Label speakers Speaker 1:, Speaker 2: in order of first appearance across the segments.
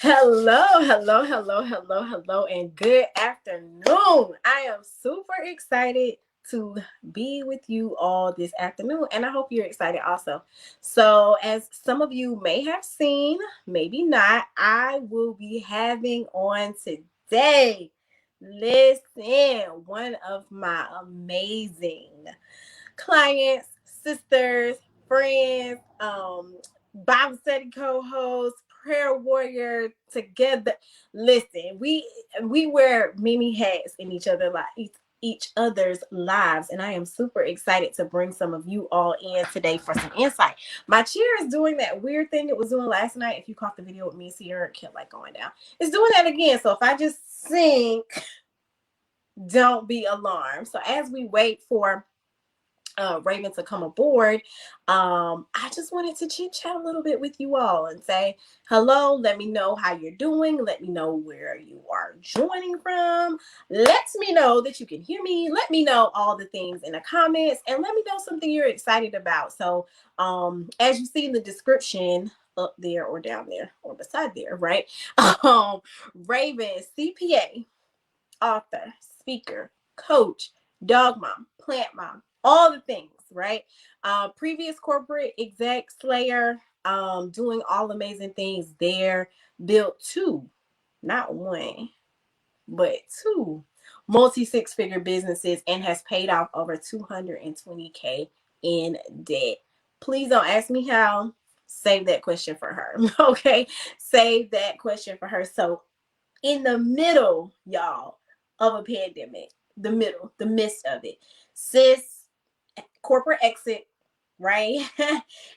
Speaker 1: Hello, and good afternoon. I am super excited to be with you all this afternoon, and I hope you're excited also. So, as some of you may have seen, maybe not, I will be having on today, listen, one of my amazing clients, sisters, friends, Bible study co-host, prayer warrior together. Listen, we wear many hats in each other's lives, and I am super excited to bring some of you all in today for some insight. My chair is doing that weird thing it was doing last night. If you caught the video with me, Sierra, it kept like going down. It's doing that again. So if I just sink, don't be alarmed. So as we wait for Raven to come aboard, I just wanted to chit chat a little bit with you all and say hello. Let me know how you're doing. Let me know where you are joining from. Let me know that you can hear me. Let me know all the things in the comments, and let me know something you're excited about. So, as you see in the description, up there or down there or beside there, right? Um, Raven, CPA, author, speaker, coach, dog mom, plant mom, all the things, right? Previous corporate exec slayer, doing all amazing things there, built two, not one, but two multi six-figure businesses and has paid off over 220K in debt. Please don't ask me how. Save that question for her. Okay. Save that question for her. So in the middle, y'all, of a pandemic, the midst of it, sis, corporate exit, right?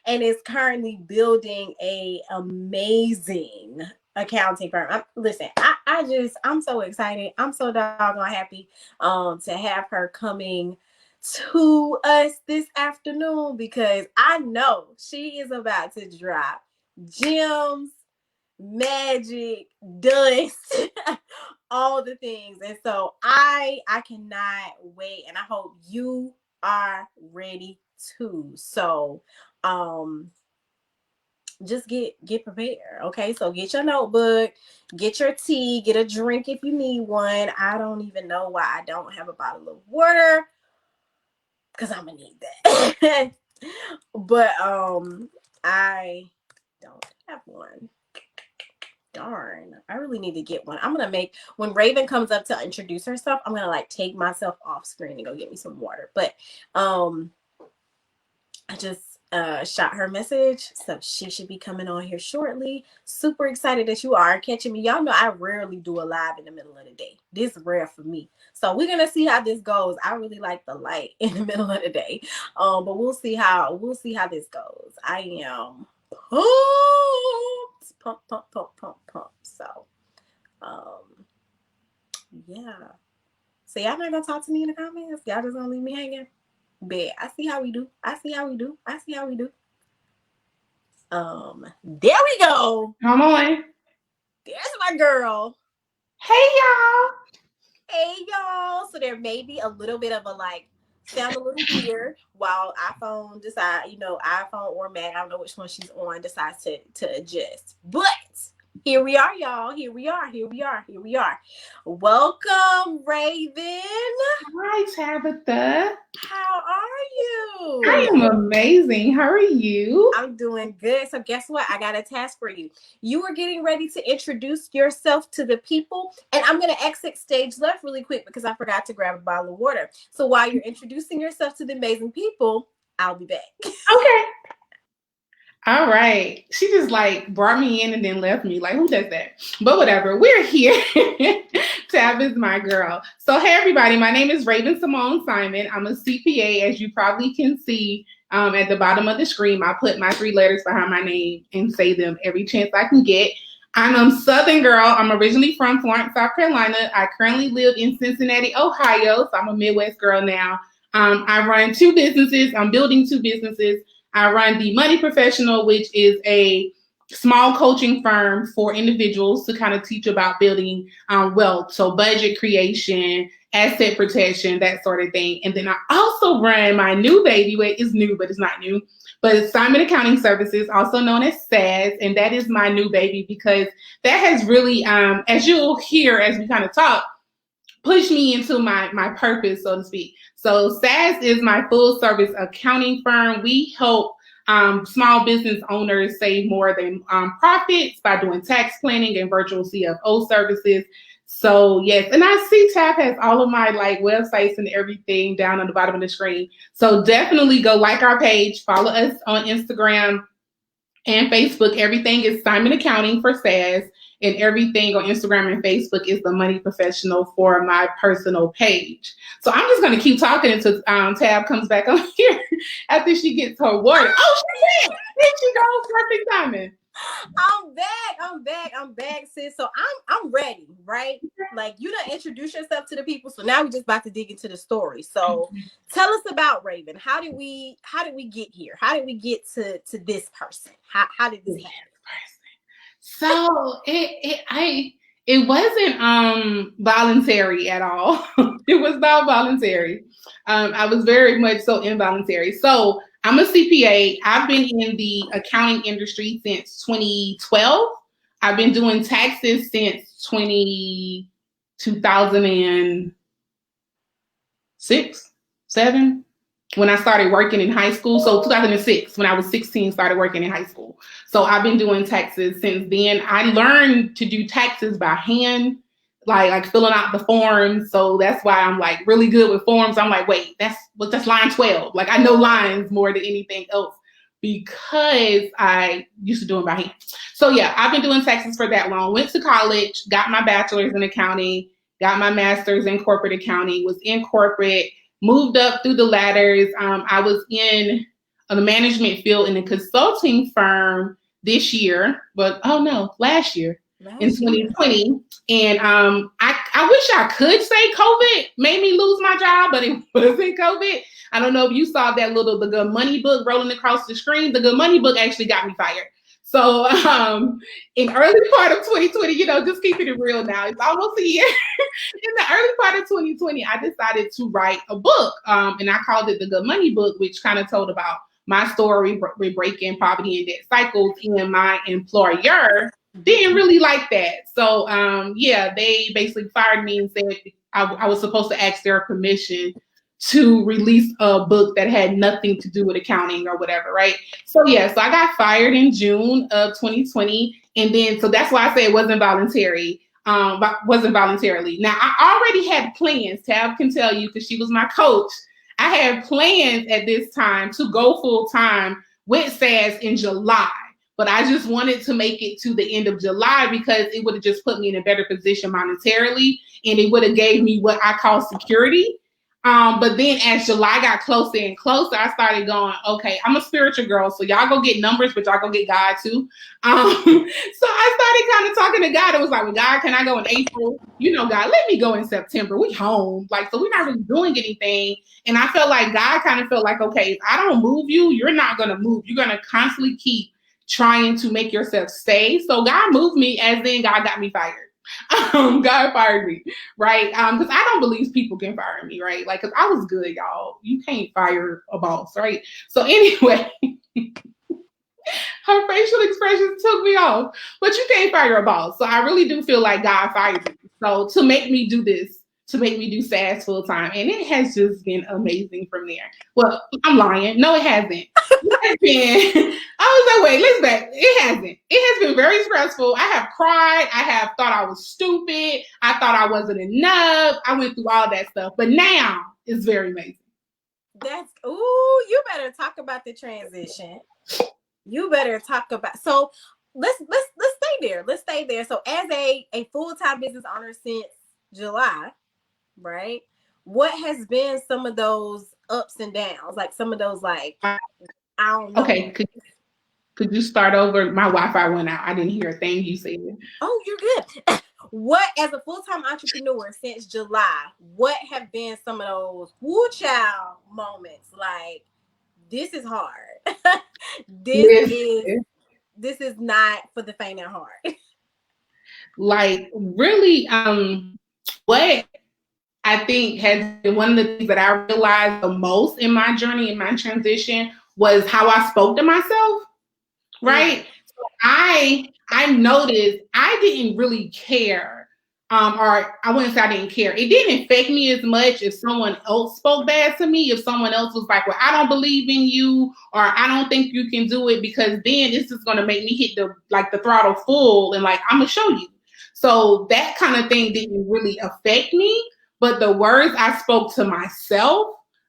Speaker 1: And is currently building a amazing accounting firm. I'm so excited. I'm so doggone happy to have her coming to us this afternoon because I know she is about to drop gems, magic, dust, all the things. And so I cannot wait, and I hope you are ready too. So just get prepared. Okay. So get your notebook, get your tea, get a drink if you need one. I don't even know why I don't have a bottle of water because I'm gonna need that. But I don't have one. Darn, I really need to get one. I'm gonna make when Raven comes up to introduce herself, I'm gonna like take myself off screen and go get me some water. But I just shot her message, so she should be coming on here shortly. Super excited that you are catching me. Y'all know I rarely do a live in the middle of the day. This is rare for me. So we're gonna see how this goes. I really like the light in the middle of the day. But we'll see how this goes. I am pump. So yeah. So y'all not gonna talk to me in the comments? Y'all just gonna leave me hanging? Bet. I see how we do. There we go.
Speaker 2: Come on.
Speaker 1: There's my girl.
Speaker 2: Hey, y'all.
Speaker 1: Hey, y'all. So there may be a little bit of a sound a little weird while iPhone or Mac, I don't know which one she's on, decides to adjust. But here we are, y'all. Here we are. Welcome, Raven.
Speaker 2: Hi, Tabitha.
Speaker 1: How are you?
Speaker 2: I am amazing. How are you?
Speaker 1: I'm doing good. So guess what? I got a task for you. You are getting ready to introduce yourself to the people, and I'm going to exit stage left really quick because I forgot to grab a bottle of water. So while you're introducing yourself to the amazing people, I'll be back.
Speaker 2: Okay. All right. She just brought me in and then left me. Like, who does that? But whatever. We're here. Tab is my girl. So, hey, everybody. My name is Raven Simone Simon. I'm a CPA, as you probably can see at the bottom of the screen. I put my 3 letters behind my name and say them every chance I can get. I'm a Southern girl. I'm originally from Florence, South Carolina. I currently live in Cincinnati, Ohio. So I'm a Midwest girl now. I run 2 businesses. I'm building 2 businesses. I run the Money Professional, which is a small coaching firm for individuals to kind of teach about building wealth. So budget creation, asset protection, that sort of thing. And then I also run my new baby, it's new, but it's not new, but it's Simon Accounting Services, also known as SAS, and that is my new baby because that has really, as you'll hear as we kind of talk, pushed me into my purpose, so to speak. So SAS is my full service accounting firm. We help small business owners save more than profits by doing tax planning and virtual CFO services. So yes, and I see Tab has all of my like websites and everything down on the bottom of the screen. So definitely go like our page, follow us on Instagram and Facebook. Everything is Simon Accounting for SAS, and everything on Instagram and Facebook is The Money Professional for my personal page. So I'm just going to keep talking until Tab comes back on here after she gets her water. Oh, she did. There she goes. Perfect timing.
Speaker 1: I'm back, sis. So I'm ready, right? Like you done introduce yourself to the people. So now we're just about to dig into the story. So tell us about Raven. How did we get here? How did we get to this person? How did this happen?
Speaker 2: So it wasn't voluntary at all. It was not voluntary. I was very much so involuntary. So I'm a CPA. I've been in the accounting industry since 2012. I've been doing taxes since 2006, 7, when I started working in high school. So 2006, when I was 16, started working in high school. So I've been doing taxes since then. I learned to do taxes by hand, like filling out the forms. So that's why I'm like really good with forms. I'm like, wait, that's line 12. Like I know lines more than anything else because I used to do them by hand. So yeah, I've been doing taxes for that long. Went to college, got my bachelor's in accounting, got my master's in corporate accounting, was in corporate, moved up through the ladders. I was in the management field in a consulting firm this year, but last year in 2020. And I wish I could say COVID made me lose my job, but it wasn't COVID. I don't know if you saw that the Good Money book rolling across the screen. The Good Money book actually got me fired. So in early part of 2020, just keeping it real now, it's almost a year. In the early part of 2020, I decided to write a book, and I called it The Good Money Book, which kind of told about my story with breaking poverty and debt cycles. And my employer didn't really like that. So they basically fired me and said I was supposed to ask their permission to release a book that had nothing to do with accounting or whatever, right? So so I got fired in June of 2020. And then, so that's why I say it wasn't voluntary. Wasn't voluntarily. Now, I already had plans. Tab can tell you because she was my coach. I had plans at this time to go full time with SAS in July, but I just wanted to make it to the end of July because it would have just put me in a better position monetarily, and it would have gave me what I call security. But then as July got closer and closer, I started going, okay, I'm a spiritual girl, so y'all go get numbers, but y'all go get God too. So I started kind of talking to God. It was like, well, God, can I go in April? God, let me go in September. We home. So we're not really doing anything. And I felt like God kind of felt like, okay, if I don't move you, you're not going to move. You're going to constantly keep trying to make yourself stay. So God moved me, as in God got me fired. God fired me, right? Because I don't believe people can fire me, right? Because I was good, y'all. You can't fire a boss, right? So anyway, her facial expressions took me off, but you can't fire a boss. So I really do feel like God fired me. So to make me do this, to make me do SAS full time, and it has just been amazing from there. Well, I'm lying. No, it hasn't. It has been. I was like, wait, let's back. It hasn't. It has been very stressful. I have cried. I have thought I was stupid. I thought I wasn't enough. I went through all that stuff, but now it's very amazing.
Speaker 1: You better talk about the transition. You better talk about. So let's stay there. Let's stay there. So as a full-time business owner since July, right? What has been some of those ups and downs? Like some of those, like, I don't know.
Speaker 2: Okay, could you start over? My Wi-Fi went out. I didn't hear a thing you said.
Speaker 1: Oh, you're good. What, as a full-time entrepreneur since July, what have been some of those woo child moments? Like, this is hard. This is not for the faint of heart.
Speaker 2: Like, really, what I think has been one of the things that I realized the most in my journey, in my transition, was how I spoke to myself, right? So I noticed I didn't really care. Or I wouldn't say I didn't care. It didn't affect me as much if someone else spoke bad to me. If someone else was like, well, I don't believe in you, or I don't think you can do it, because then this is gonna make me hit the throttle full and like I'm gonna show you. So that kind of thing didn't really affect me. But the words I spoke to myself,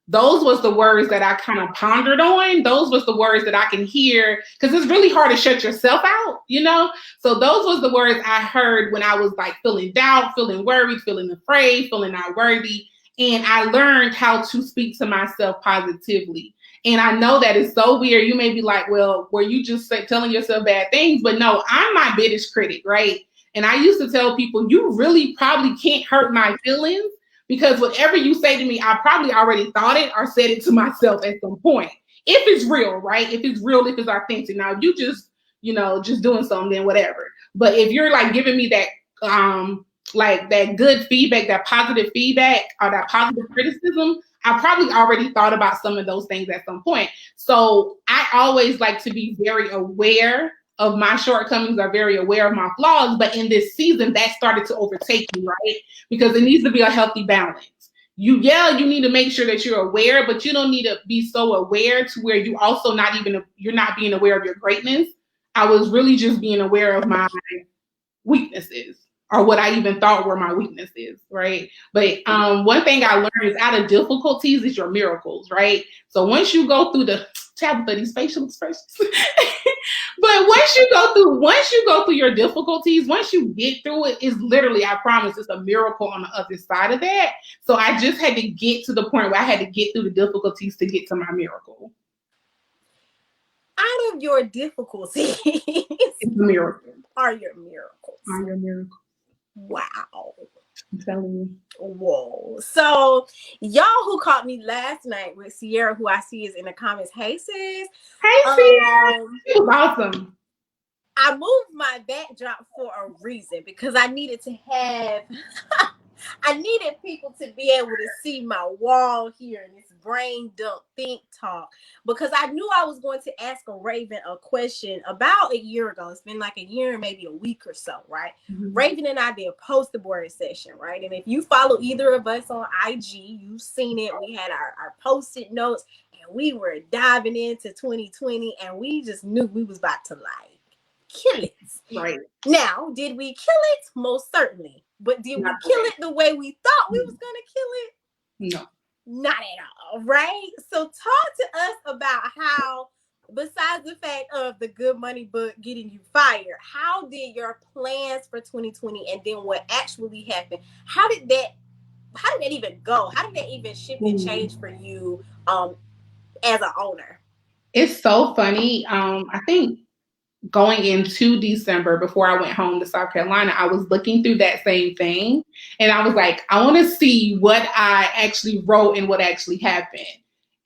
Speaker 2: those was the words that I kind of pondered on. Those was the words that I can hear, because it's really hard to shut yourself out, you know? So those was the words I heard when I was like feeling doubt, feeling worried, feeling afraid, feeling not worthy. And I learned how to speak to myself positively. And I know that it's so weird. You may be like, well, were you just telling yourself bad things? But no, I'm my biggest critic, right? And I used to tell people, you really probably can't hurt my feelings, because whatever you say to me, I probably already thought it or said it to myself at some point. If it's real, right? If it's real, if it's authentic. Now, if you just doing something, then whatever. But if you're like giving me that, like that good feedback, that positive feedback, or that positive criticism, I probably already thought about some of those things at some point. So I always like to be very aware of my shortcomings, are very aware of my flaws. But in this season, that started to overtake me, right? Because it needs to be a healthy balance. You need to make sure that you're aware, but you don't need to be so aware to where you also you're not being aware of your greatness. I was really just being aware of my weaknesses, or what I even thought were my weaknesses, right? But one thing I learned is, out of difficulties is your miracles, right? So once you go through these facial expressions, but once you go through your difficulties, once you get through it, it's literally, I promise, it's a miracle on the other side of that. So I just had to get to the point where I had to get through the difficulties to get to my miracle.
Speaker 1: Out of your difficulties,
Speaker 2: it's a miracle.
Speaker 1: Are your miracles.
Speaker 2: Are your miracles.
Speaker 1: Wow.
Speaker 2: I'm telling you.
Speaker 1: Whoa. So y'all who caught me last night with Sierra, who I see is in the comments. Hey sis.
Speaker 2: Hey Sierra. It was awesome.
Speaker 1: I moved my backdrop for a reason, because I needed to have I needed people to be able to see my wall here in this brain dump think talk, because I knew I was going to ask a Raven a question about a year ago. It's been like a year and maybe a week or so, right? Mm-hmm. Raven and I did a poster board session, right? And if you follow either of us on IG, you've seen it. We had our post-it notes, and we were diving into 2020, and we just knew we was about to like kill it.
Speaker 2: Right.
Speaker 1: Now, did we kill it? Most certainly. But did we kill it the way we thought we was going to kill it?
Speaker 2: No.
Speaker 1: Not at all, right? So talk to us about how, besides the fact of the Good Money book getting you fired, how did your plans for 2020 and then what actually happened, how did that even go? How did that even shift and change for you as an owner?
Speaker 2: It's so funny. I think going into December, before I went home to South Carolina, I was looking through that same thing, and I was like, I want to see what I actually wrote and what actually happened.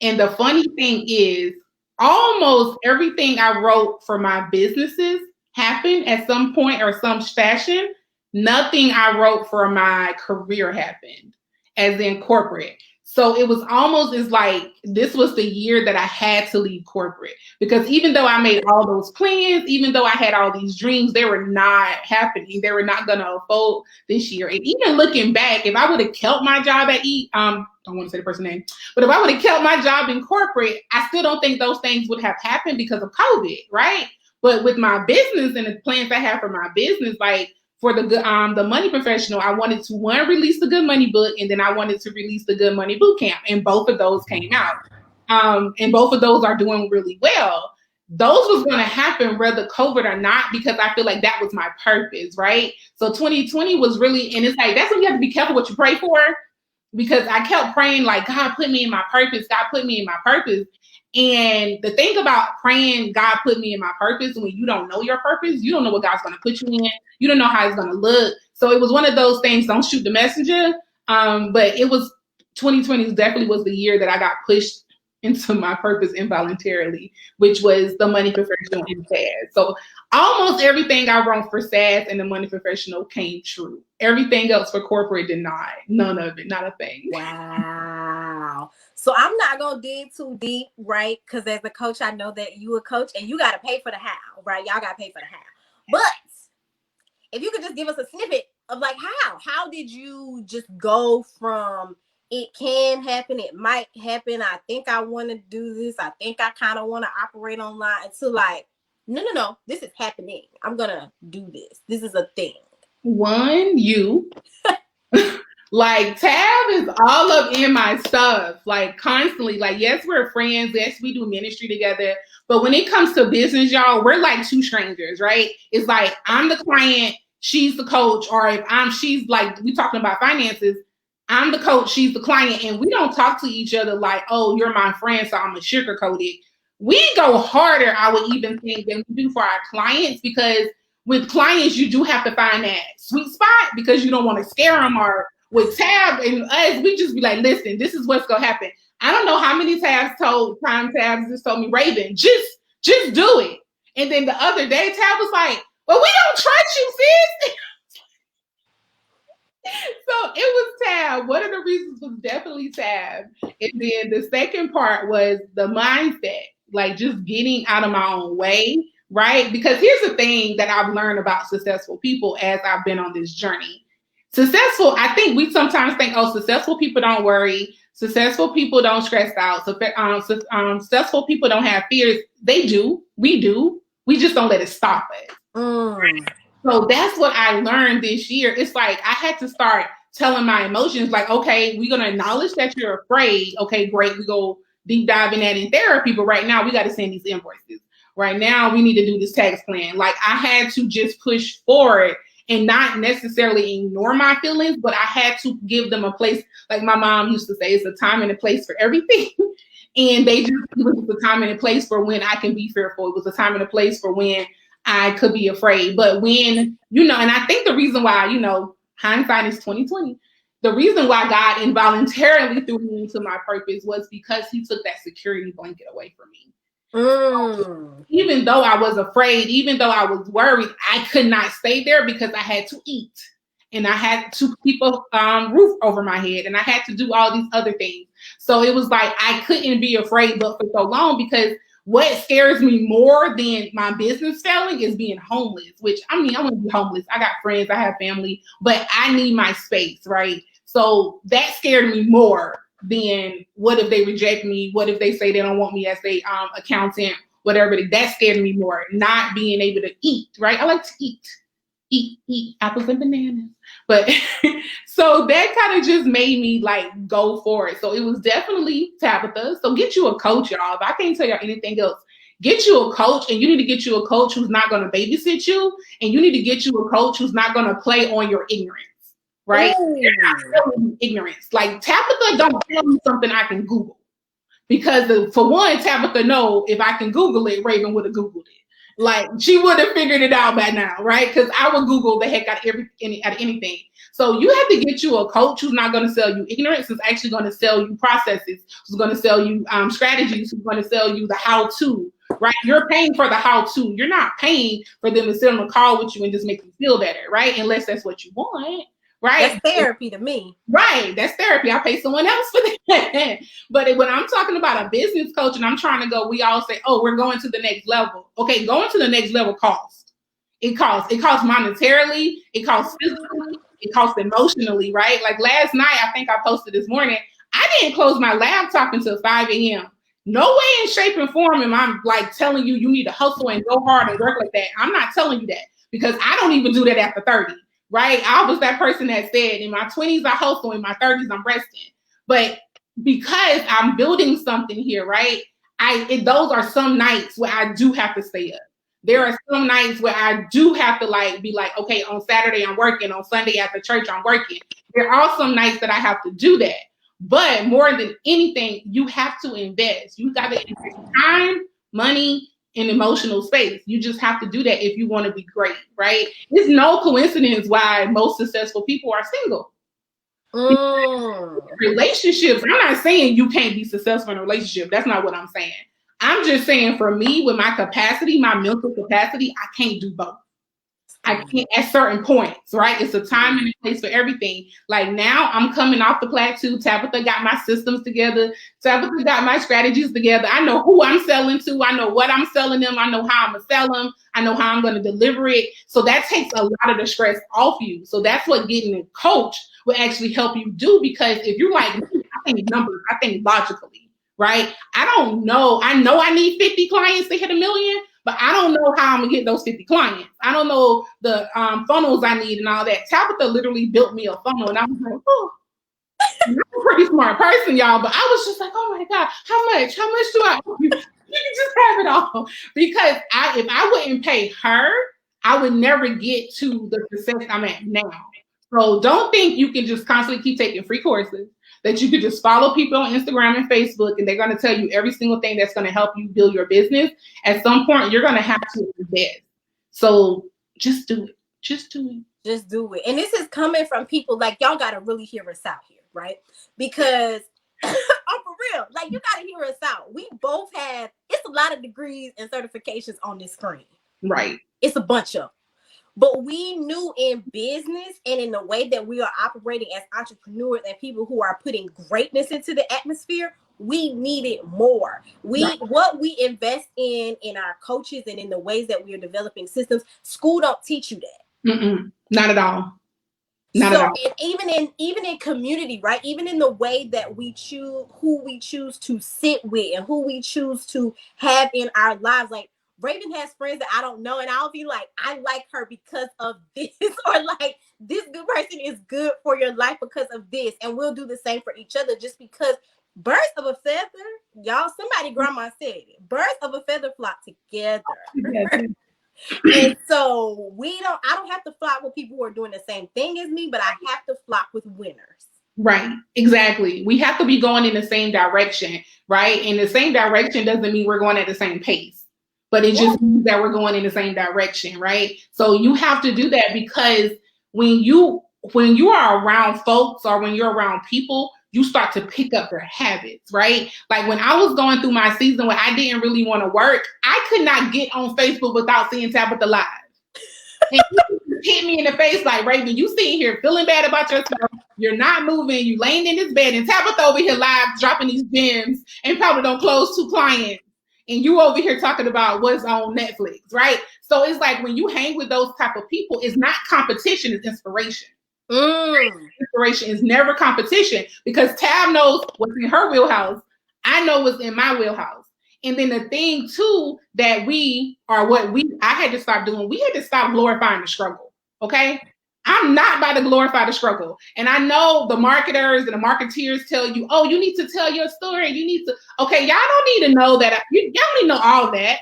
Speaker 2: And the funny thing is, almost everything I wrote for my businesses happened at some point or some fashion. Nothing I wrote for my career happened, as in corporate. So it was almost as like this was the year that I had to leave corporate, because even though I made all those plans, even though I had all these dreams, they were not happening. They were not going to unfold this year. And even looking back, if I would have kept my job at don't want to say the person's name, but if I would have kept my job in corporate, I still don't think those things would have happened because of COVID, right? But with my business and the plans I have for my business, like, for the Money Professional, I wanted to release the Good Money book, and then I wanted to release the Good Money Bootcamp, and both of those came out. And both of those are doing really well. Those was going to happen whether COVID or not, because I feel like that was my purpose, right? So 2020 was really, and it's like, that's when you have to be careful what you pray for, because I kept praying like, God put me in my purpose. God put me in my purpose. And the thing about praying, God put me in my purpose, when you don't know your purpose, you don't know what God's going to put you in. You don't know how it's going to look. So it was one of those things, don't shoot the messenger. But it was 2020 definitely was the year that I got pushed into my purpose involuntarily, which was the Money Professional and SAS. So almost everything I wrote for SAS and the Money Professional came true. Everything else for corporate denied. None of it, not a thing.
Speaker 1: Wow. So I'm not gonna dig too deep, right? Because as a coach, I know that you a coach and you gotta pay for the how, right? Y'all gotta pay for the how. But if you could just give us a snippet of like how did you just go from it can happen, it might happen, I think I want to do this, I think I kind of want to operate online, to like, no, this is happening. I'm gonna do this. This is a thing.
Speaker 2: One, you. Like, Tab is all up in my stuff, like, constantly. Like, yes, we're friends. Yes, we do ministry together. But when it comes to business, y'all, we're like two strangers, right? It's like, I'm the client, she's the coach. Or if she's like, we talking about finances, I'm the coach, she's the client. And we don't talk to each other like, oh, you're my friend, so I'm going to sugarcoat it. We go harder, I would even think, than we do for our clients, because with clients, you do have to find that sweet spot because you don't want to scare them. Or with Tab and us, we just be like, listen, this is what's gonna happen. I don't know how many Tabs just told me, Raven, just do it. And then the other day, Tab was like, well, we don't trust you, sis. So it was Tab. One of the reasons was definitely Tab. And then the second part was the mindset, like just getting out of my own way, right? Because here's the thing that I've learned about successful people as I've been on this journey. Successful, I think we sometimes think, oh, successful people don't worry. Successful people don't stress out. Successful people don't have fears. They do. We do. We just don't let it stop us. So that's what I learned this year. It's like I had to start telling my emotions, like, okay, we're going to acknowledge that you're afraid. Okay, great. We go deep diving that in therapy. But right now, we got to send these invoices. Right now, we need to do this tax plan. Like, I had to just push forward and not necessarily ignore my feelings, but I had to give them a place. Like my mom used to say, it's a time and a place for everything. And it was a time and a place for when I can be fearful. It was a time and a place for when I could be afraid. But when, and I think the reason why, hindsight is 2020. The reason why God involuntarily threw me into my purpose was because he took that security blanket away from me. Even though I was afraid, even though I was worried, I could not stay there because I had to eat and I had to keep a roof over my head and I had to do all these other things. So it was like I couldn't be afraid but for so long, because what scares me more than my business failing is being homeless, which I want to be homeless. I got friends, I have family, but I need my space, right? So that scared me more than what if they reject me? What if they say they don't want me as a accountant, whatever? That scared me more, not being able to eat, right? I like to eat apples and bananas. But so that kind of just made me like go for it. So it was definitely Tabitha. So get you a coach, y'all. If I can't tell y'all anything else, get you a coach, and you need to get you a coach who's not going to babysit you, and you need to get you a coach who's not going to play on your ignorance. Right? They're not telling you ignorance. Like Tabitha don't tell me something I can Google. Because for one, Tabitha know if I can Google it, Raven would have Googled it. Like she would have figured it out by now, right? Because I would Google the heck out of anything. So you have to get you a coach who's not going to sell you ignorance, who's actually going to sell you processes, who's going to sell you strategies, who's going to sell you the how-to, right? You're paying for the how-to. You're not paying for them to sit on a call with you and just make you feel better, right? Unless that's what you want. Right.
Speaker 1: That's therapy to me.
Speaker 2: Right. That's therapy. I pay someone else for that. But when I'm talking about a business coach and I'm trying to go, we all say, oh, we're going to the next level. Okay, going to the next level costs. It costs. It costs monetarily. It costs physically. It costs emotionally, right? Like last night, I think I posted this morning, I didn't close my laptop until 5 a.m. No way in shape and form am I like telling you need to hustle and go hard and work like that. I'm not telling you that because I don't even do that after 30. Right? I was that person that said in my 20s, I hustle, in my 30s, I'm resting. But because I'm building something here, right? Those are some nights where I do have to stay up. There are some nights where I do have to be like, okay, on Saturday I'm working, on Sunday after church I'm working. There are some nights that I have to do that. But more than anything, you have to invest. You got to invest time, money, in emotional space. You just have to do that if you want to be great, right? It's no coincidence why most successful people are single. Relationships, I'm not saying you can't be successful in a relationship. That's not what I'm saying. I'm just saying for me, with my capacity, my mental capacity, I can't do both. I can't at certain points, right? It's a time and a place for everything. Like now I'm coming off the plateau. Tabitha got my systems together. Tabitha got my strategies together. I know who I'm selling to. I know what I'm selling them. I know how I'm going to sell them. I know how I'm going to deliver it. So that takes a lot of the stress off you. So that's what getting a coach will actually help you do, because if you're like, I think numbers, I think logically, right? I don't know. I know I need 50 clients to hit 1 million, but I don't know how I'm gonna get those 50 clients. I don't know the funnels I need and all that. Tabitha literally built me a funnel, and I was like, oh, I'm a pretty smart person, y'all. But I was just like, oh my God, how much? How much do I? You can just have it all. Because if I wouldn't pay her, I would never get to the success I'm at now. So don't think you can just constantly keep taking free courses, that you could just follow people on Instagram and Facebook and they're going to tell you every single thing that's going to help you build your business. At some point, you're going to have to invest. So just do it. Just do it.
Speaker 1: Just do it. And this is coming from people like, y'all got to really hear us out here, right? Because I'm for real. Like, you got to hear us out. We both have, it's a lot of degrees and certifications on this screen.
Speaker 2: Right.
Speaker 1: It's a bunch of them. But we knew in business and in the way that we are operating as entrepreneurs and people who are putting greatness into the atmosphere, we needed more. What we invest in our coaches and in the ways that we are developing systems, school don't teach you that.
Speaker 2: Not at all. Not at all.
Speaker 1: And even in community, right? Even in the way that we choose who we choose to sit with and who we choose to have in our lives, like Raven has friends that I don't know, and I'll be like, I like her because of this, or like, this good person is good for your life because of this. And we'll do the same for each other, just because birds of a feather, y'all, somebody grandma said it, birds of a feather flock together. And so I don't have to flock with people who are doing the same thing as me, but I have to flock with winners.
Speaker 2: Right. Exactly. We have to be going in the same direction, right? And the same direction doesn't mean we're going at the same pace, but it just means that we're going in the same direction, right? So you have to do that, because when you are around folks or when you're around people, you start to pick up their habits, right? Like when I was going through my season where I didn't really want to work, I could not get on Facebook without seeing Tabitha live. And you hit me in the face like, Raven, you sitting here feeling bad about yourself. You're not moving. You laying in this bed, and Tabitha over here live dropping these gems and probably don't close 2 clients. And you over here talking about what's on Netflix, right? So it's like when you hang with those type of people, it's not competition, it's inspiration. Inspiration is never competition, because Tab knows what's in her wheelhouse. I know what's in my wheelhouse. And then the thing too that I had to stop doing, we had to stop glorifying the struggle. Okay. I'm not about to glorify the struggle. And I know the marketers and the marketeers tell you, oh, you need to tell your story. You need to, okay, y'all don't need to know that. Y'all don't need to know all that.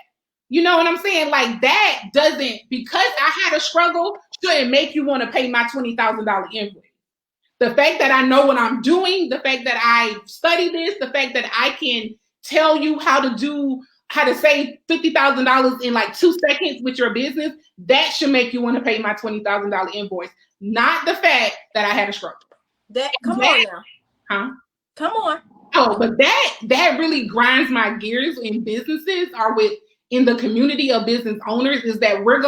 Speaker 2: You know what I'm saying? Like that doesn't, because I had a struggle, shouldn't make you want to pay my $20,000 invoice. The fact that I know what I'm doing, the fact that I study this, the fact that I can tell you how to save $50,000 in like 2 seconds with your business, that should make you want to pay my $20,000 invoice, not the fact that I had a struggle.
Speaker 1: Come on now.
Speaker 2: Huh?
Speaker 1: Come on.
Speaker 2: Oh, but that really grinds my gears in businesses or in the community of business owners, is that we're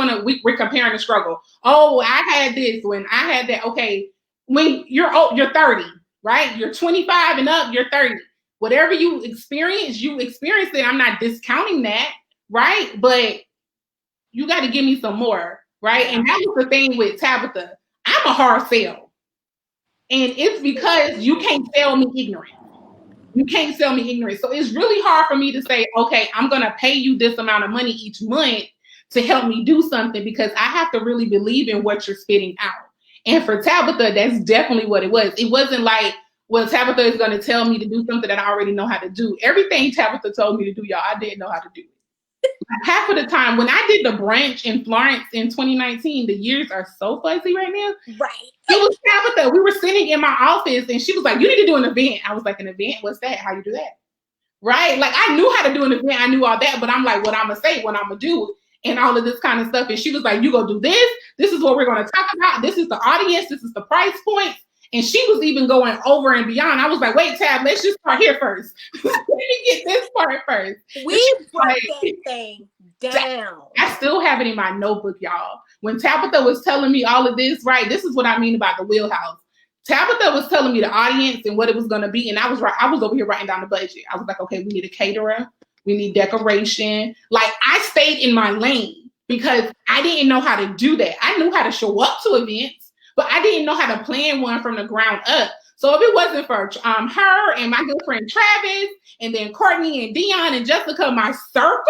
Speaker 2: comparing the struggle. Oh, I had this when I had that. Okay, when you're 30, right? You're 25 and up, you're 30. Whatever you experience it. I'm not discounting that, right? But you got to give me some more, right? And that was the thing with Tabitha. I'm a hard sell. And it's because you can't sell me ignorant. You can't sell me ignorant. So it's really hard for me to say, okay, I'm going to pay you this amount of money each month to help me do something, because I have to really believe in what you're spitting out. And for Tabitha, that's definitely what it was. It wasn't like, well, Tabitha is going to tell me to do something that I already know how to do. Everything Tabitha told me to do, y'all, I didn't know how to do it. Half of the time, when I did the branch in Florence in 2019, the years are so fuzzy right now.
Speaker 1: Right.
Speaker 2: It was Tabitha. We were sitting in my office and she was like, you need to do an event. I was like, an event? What's that? How you do that? Right? Like I knew how to do an event. I knew all that, but I'm like, what I'm going to say, what I'm going to do, and all of this kind of stuff. And she was like, you go do this. This is what we're going to talk about. This is the audience. This is the price point. And she was even going over and beyond. I was like, wait, Tab, let's just start here first. Let me get this part first.
Speaker 1: We broke that thing down.
Speaker 2: I still have it in my notebook, y'all. when Tabitha was telling me all of this, right, this is what I mean about the wheelhouse. Tabitha was telling me the audience and what it was going to be. And I was over here writing down the budget. I was like, okay, we need a caterer. We need decoration. Like, I stayed in my lane because I didn't know how to do that. I knew how to show up to events, but I didn't know how to plan one from the ground up. So if it wasn't for her and my good friend Travis, and then Courtney and Dion and Jessica, my circle,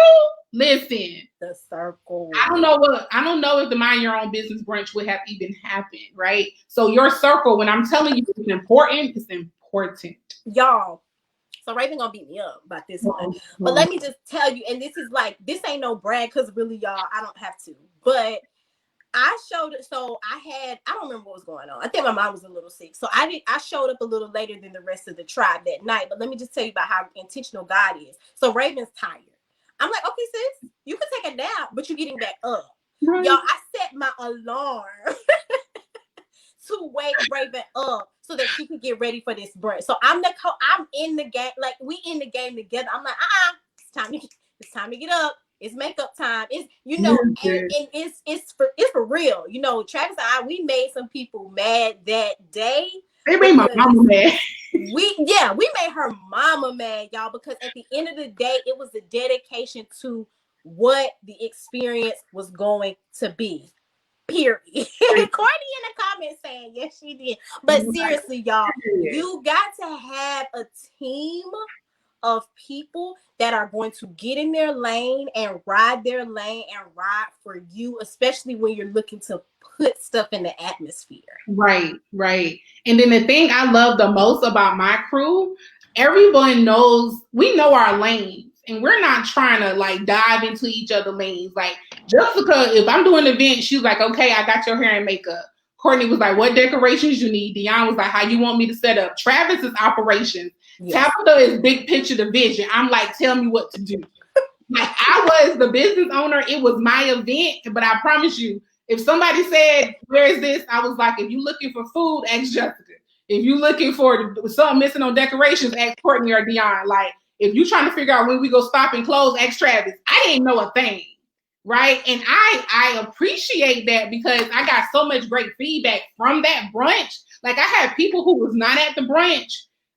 Speaker 2: listen.
Speaker 1: The circle.
Speaker 2: I don't know if the Mind Your Own Business brunch would have even happened, right? So your circle, when I'm telling you it's important, it's important.
Speaker 1: Y'all. So Raven gonna beat me up about this one. But let me just tell you, and this ain't no brag, because really, y'all, I don't have to. But I showed it. So I don't remember what was going on. I think my mom was a little sick. So I showed up a little later than the rest of the tribe that night. But let me just tell you about how intentional God is. So Raven's tired. I'm like, okay, sis, you can take a nap, but you're getting back up. Right. Y'all, I set my alarm to wake Raven up so that she could get ready for this brunch. So I'm in the game, like we in the game together. I'm like, it's time to get up. It's makeup time. It's and it's for real. You know, Travis and I, we made some people mad that day.
Speaker 2: They made my mama mad.
Speaker 1: We made her mama mad, y'all, because at the end of the day, it was a dedication to what the experience was going to be. Period. Courtney in the comments saying, yes, she did. But seriously, y'all, you got to have a team of people that are going to get in their lane and ride their lane and ride for you, especially when you're looking to put stuff in the atmosphere.
Speaker 2: Right. And then the thing I love the most about my crew, everyone knows, we know our lanes, and we're not trying to like dive into each other's lanes. Like Jessica, if I'm doing an event, she's like, okay, I got your hair and makeup. Courtney was like, what decorations you need? Dion was like, how you want me to set up? Travis is operations. Yes. Tabitha is big picture, the vision. I'm like, tell me what to do. Like, I was the business owner. It was my event, but I promise you, if somebody said, where is this? I was like, if you're looking for food, ask Jessica. If you're looking for something missing on decorations, ask Courtney or Dion. Like, if you're trying to figure out when we go stop and close, ask Travis. I didn't know a thing, right? And I appreciate that because I got so much great feedback from that brunch. Like, I had people who was not at the brunch.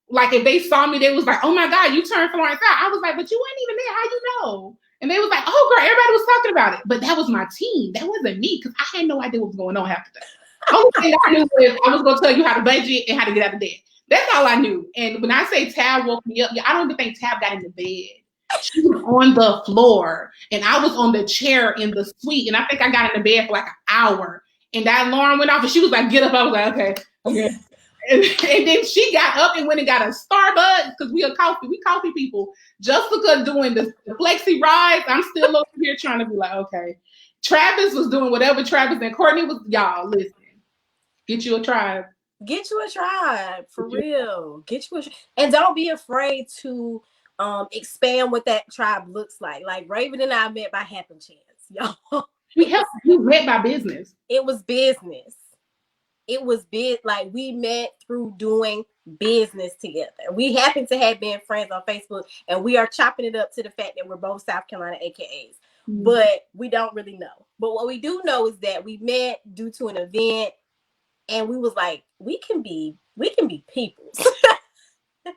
Speaker 2: Like, if they saw me, they was like, oh my God, you turned Florence out. I was like, but you weren't even there. How you know? And they was like, oh girl, everybody was talking about it. But that was my team. That wasn't me, because I had no idea what was going on half the day. Only thing I knew was I was going to tell you how to budget and how to get out of bed. That's all I knew. And when I say Tab woke me up, I don't even think Tab got in the bed. She was on the floor, and I was on the chair in the suite. And I think I got in the bed for like an hour. And that alarm went off, and she was like, get up. I was like, okay. And then she got up and went and got a Starbucks, because we coffee people. Jessica doing the flexi rides. I'm still over here trying to be like, okay. Travis was doing whatever Travis and Courtney was. Y'all, listen. Get you a tribe.
Speaker 1: Get you a tribe, for real. And don't be afraid to expand what that tribe looks like. Like Raven and I met by happen chance, y'all.
Speaker 2: We met by business.
Speaker 1: It was business. It was big, like we met through doing business together. We happen to have been friends on Facebook, and we are chopping it up to the fact that we're both South Carolina AKAs. Mm-hmm. But we don't really know. But what we do know is that we met due to an event, and we was like, we can be people.
Speaker 2: I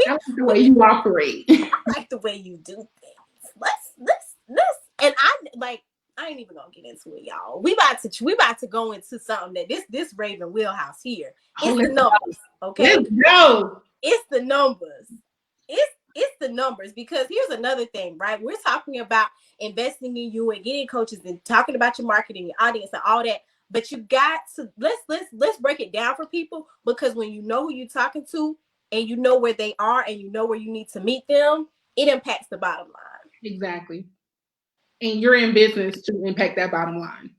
Speaker 2: like the way you operate.
Speaker 1: I like the way you do things. Let's and I ain't even gonna get into it, y'all. We about to go into something that this Raven wheelhouse here. It's the numbers, okay?
Speaker 2: Let's go.
Speaker 1: It's the numbers. It's the numbers, because here's another thing, right? We're talking about investing in you and getting coaches and talking about your marketing, your audience, and all that. But you got to let's break it down for people, because when you know who you're talking to and you know where they are and you know where you need to meet them, it impacts the bottom line.
Speaker 2: Exactly. And you're in business to impact that bottom line.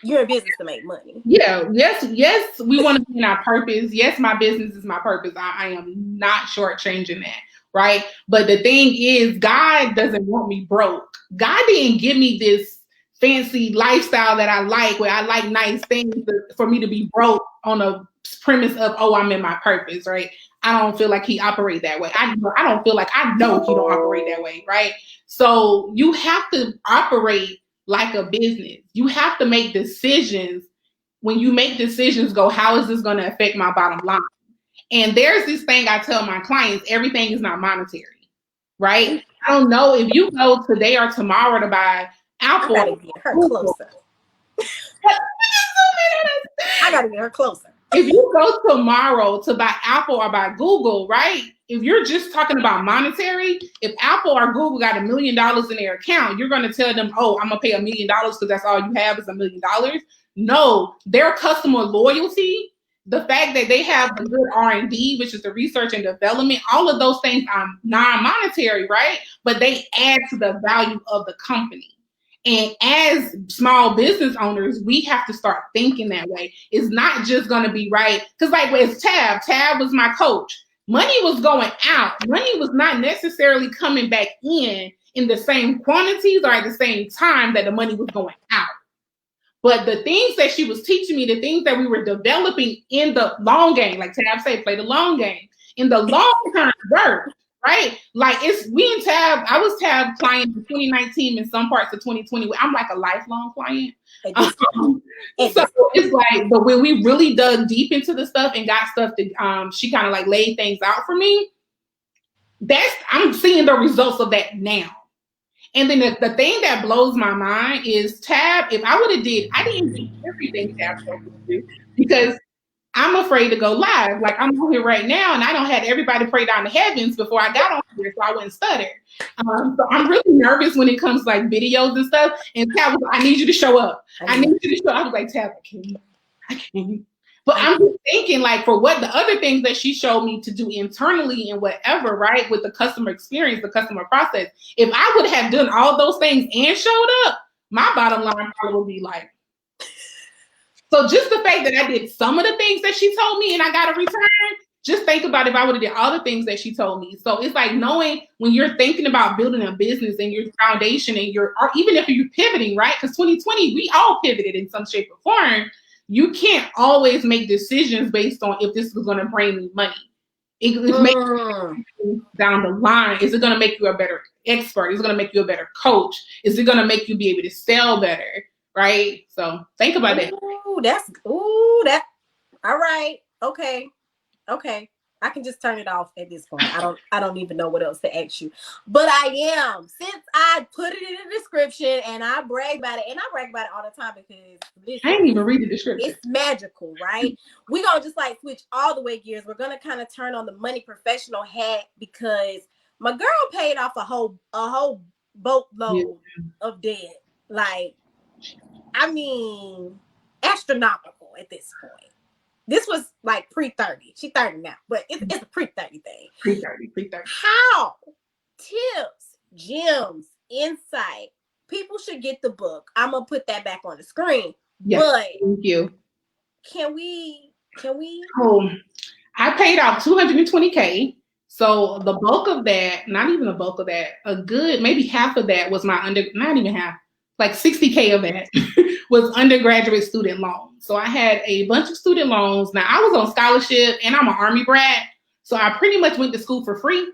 Speaker 1: You're in business to make money.
Speaker 2: Yeah. Yes. We want to be in our purpose. Yes, my business is my purpose. I am not shortchanging that, right? But the thing is, God doesn't want me broke. God didn't give me this fancy lifestyle that I like, where I like nice things for me to be broke on a premise of, oh, I'm in my purpose, right? I don't feel like he operates that way. I don't feel like I know he don't operate that way, right? So you have to operate like a business. You have to make decisions. When you make decisions, go, how is this going to affect my bottom line? And there's this thing I tell my clients, everything is not monetary, right? I don't know if you go today or tomorrow to buy Apple.
Speaker 1: I gotta get her closer. I gotta get her closer.
Speaker 2: If you go tomorrow to buy Apple or buy Google, right? If you're just talking about monetary, if Apple or Google got $1 million in their account, you're going to tell them, oh, I'm going to pay $1 million because that's all you have is $1 million. No, their customer loyalty, the fact that they have the good R&D, which is the research and development, all of those things are non-monetary, right? But they add to the value of the company. And as small business owners, we have to start thinking that way. It's not just going to be right. Because like with Tab was my coach. Money was going out. Money was not necessarily coming back in the same quantities or at the same time that the money was going out. But the things that she was teaching me, the things that we were developing in the long game, like Tab say, play the long game, in the long term work. Right? Like we in Tab, I was Tab client in 2019 in some parts of 2020. I'm like a lifelong client. So it's like, but when we really dug deep into the stuff and got stuff that she kind of like laid things out for me, I'm seeing the results of that now. And then the thing that blows my mind is Tab, if I would have I didn't do everything Tab told me to do because I'm afraid to go live. Like I'm on here right now and I don't have everybody pray down the heavens before I got on here so I wouldn't stutter. So I'm really nervous when it comes to like videos and stuff. And Tab was like, I need you to show up. I need you to show up. I was like, Tab, I can't. But I'm just thinking like for what the other things that she showed me to do internally and whatever, right? With the customer experience, the customer process. If I would have done all those things and showed up, my bottom line probably would be like, so just the fact that I did some of the things that she told me and I got a return, just think about if I would have did all the things that she told me. So it's like knowing when you're thinking about building a business and your foundation and or even if you're pivoting, right? Because 2020, we all pivoted in some shape or form. You can't always make decisions based on if this is going to bring me money. It's making down the line. Is it going to make you a better expert? Is it going to make you a better coach? Is it going to make you be able to sell better? Right? So think about that.
Speaker 1: All right. Okay. I can just turn it off at this point. I don't even know what else to ask you. But I am, since I put it in the description and I brag about it, and I brag about it all the time because
Speaker 2: I ain't even read the description.
Speaker 1: It's magical, right? We're gonna just like switch all the way gears. We're gonna kind of turn on the money professional hat because my girl paid off a whole boatload of debt. Like, I mean, astronomical at this point. This was like pre-30. She's 30 now, but it's a pre-30 thing.
Speaker 2: Pre-30.
Speaker 1: How? Tips, gems, insight. People should get the book. I'm going to put that back on the screen.
Speaker 2: Yes, but thank you.
Speaker 1: Can we?
Speaker 2: Oh, I paid off $220K. So the bulk of that, not even the bulk of that, a good, maybe half of that was not even half, like 60K of that was undergraduate student loans. So I had a bunch of student loans. Now I was on scholarship and I'm an Army brat. So I pretty much went to school for free.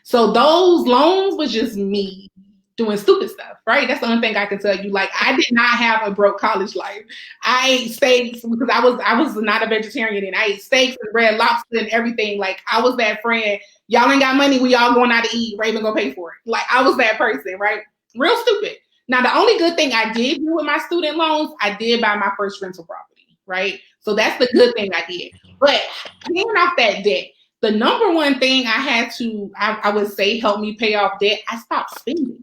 Speaker 2: So those loans was just me doing stupid stuff, right? That's the only thing I can tell you. Like I did not have a broke college life. I ate steaks because I was not a vegetarian and I ate steaks and red lobster and everything. Like I was that friend. Y'all ain't got money. We all going out to eat. Raven go pay for it. Like I was that person, right? Real stupid. Now, the only good thing I did do with my student loans, I did buy my first rental property, right? So that's the good thing I did. But paying off that debt, the number one thing I had to, I would say, help me pay off debt, I stopped spending.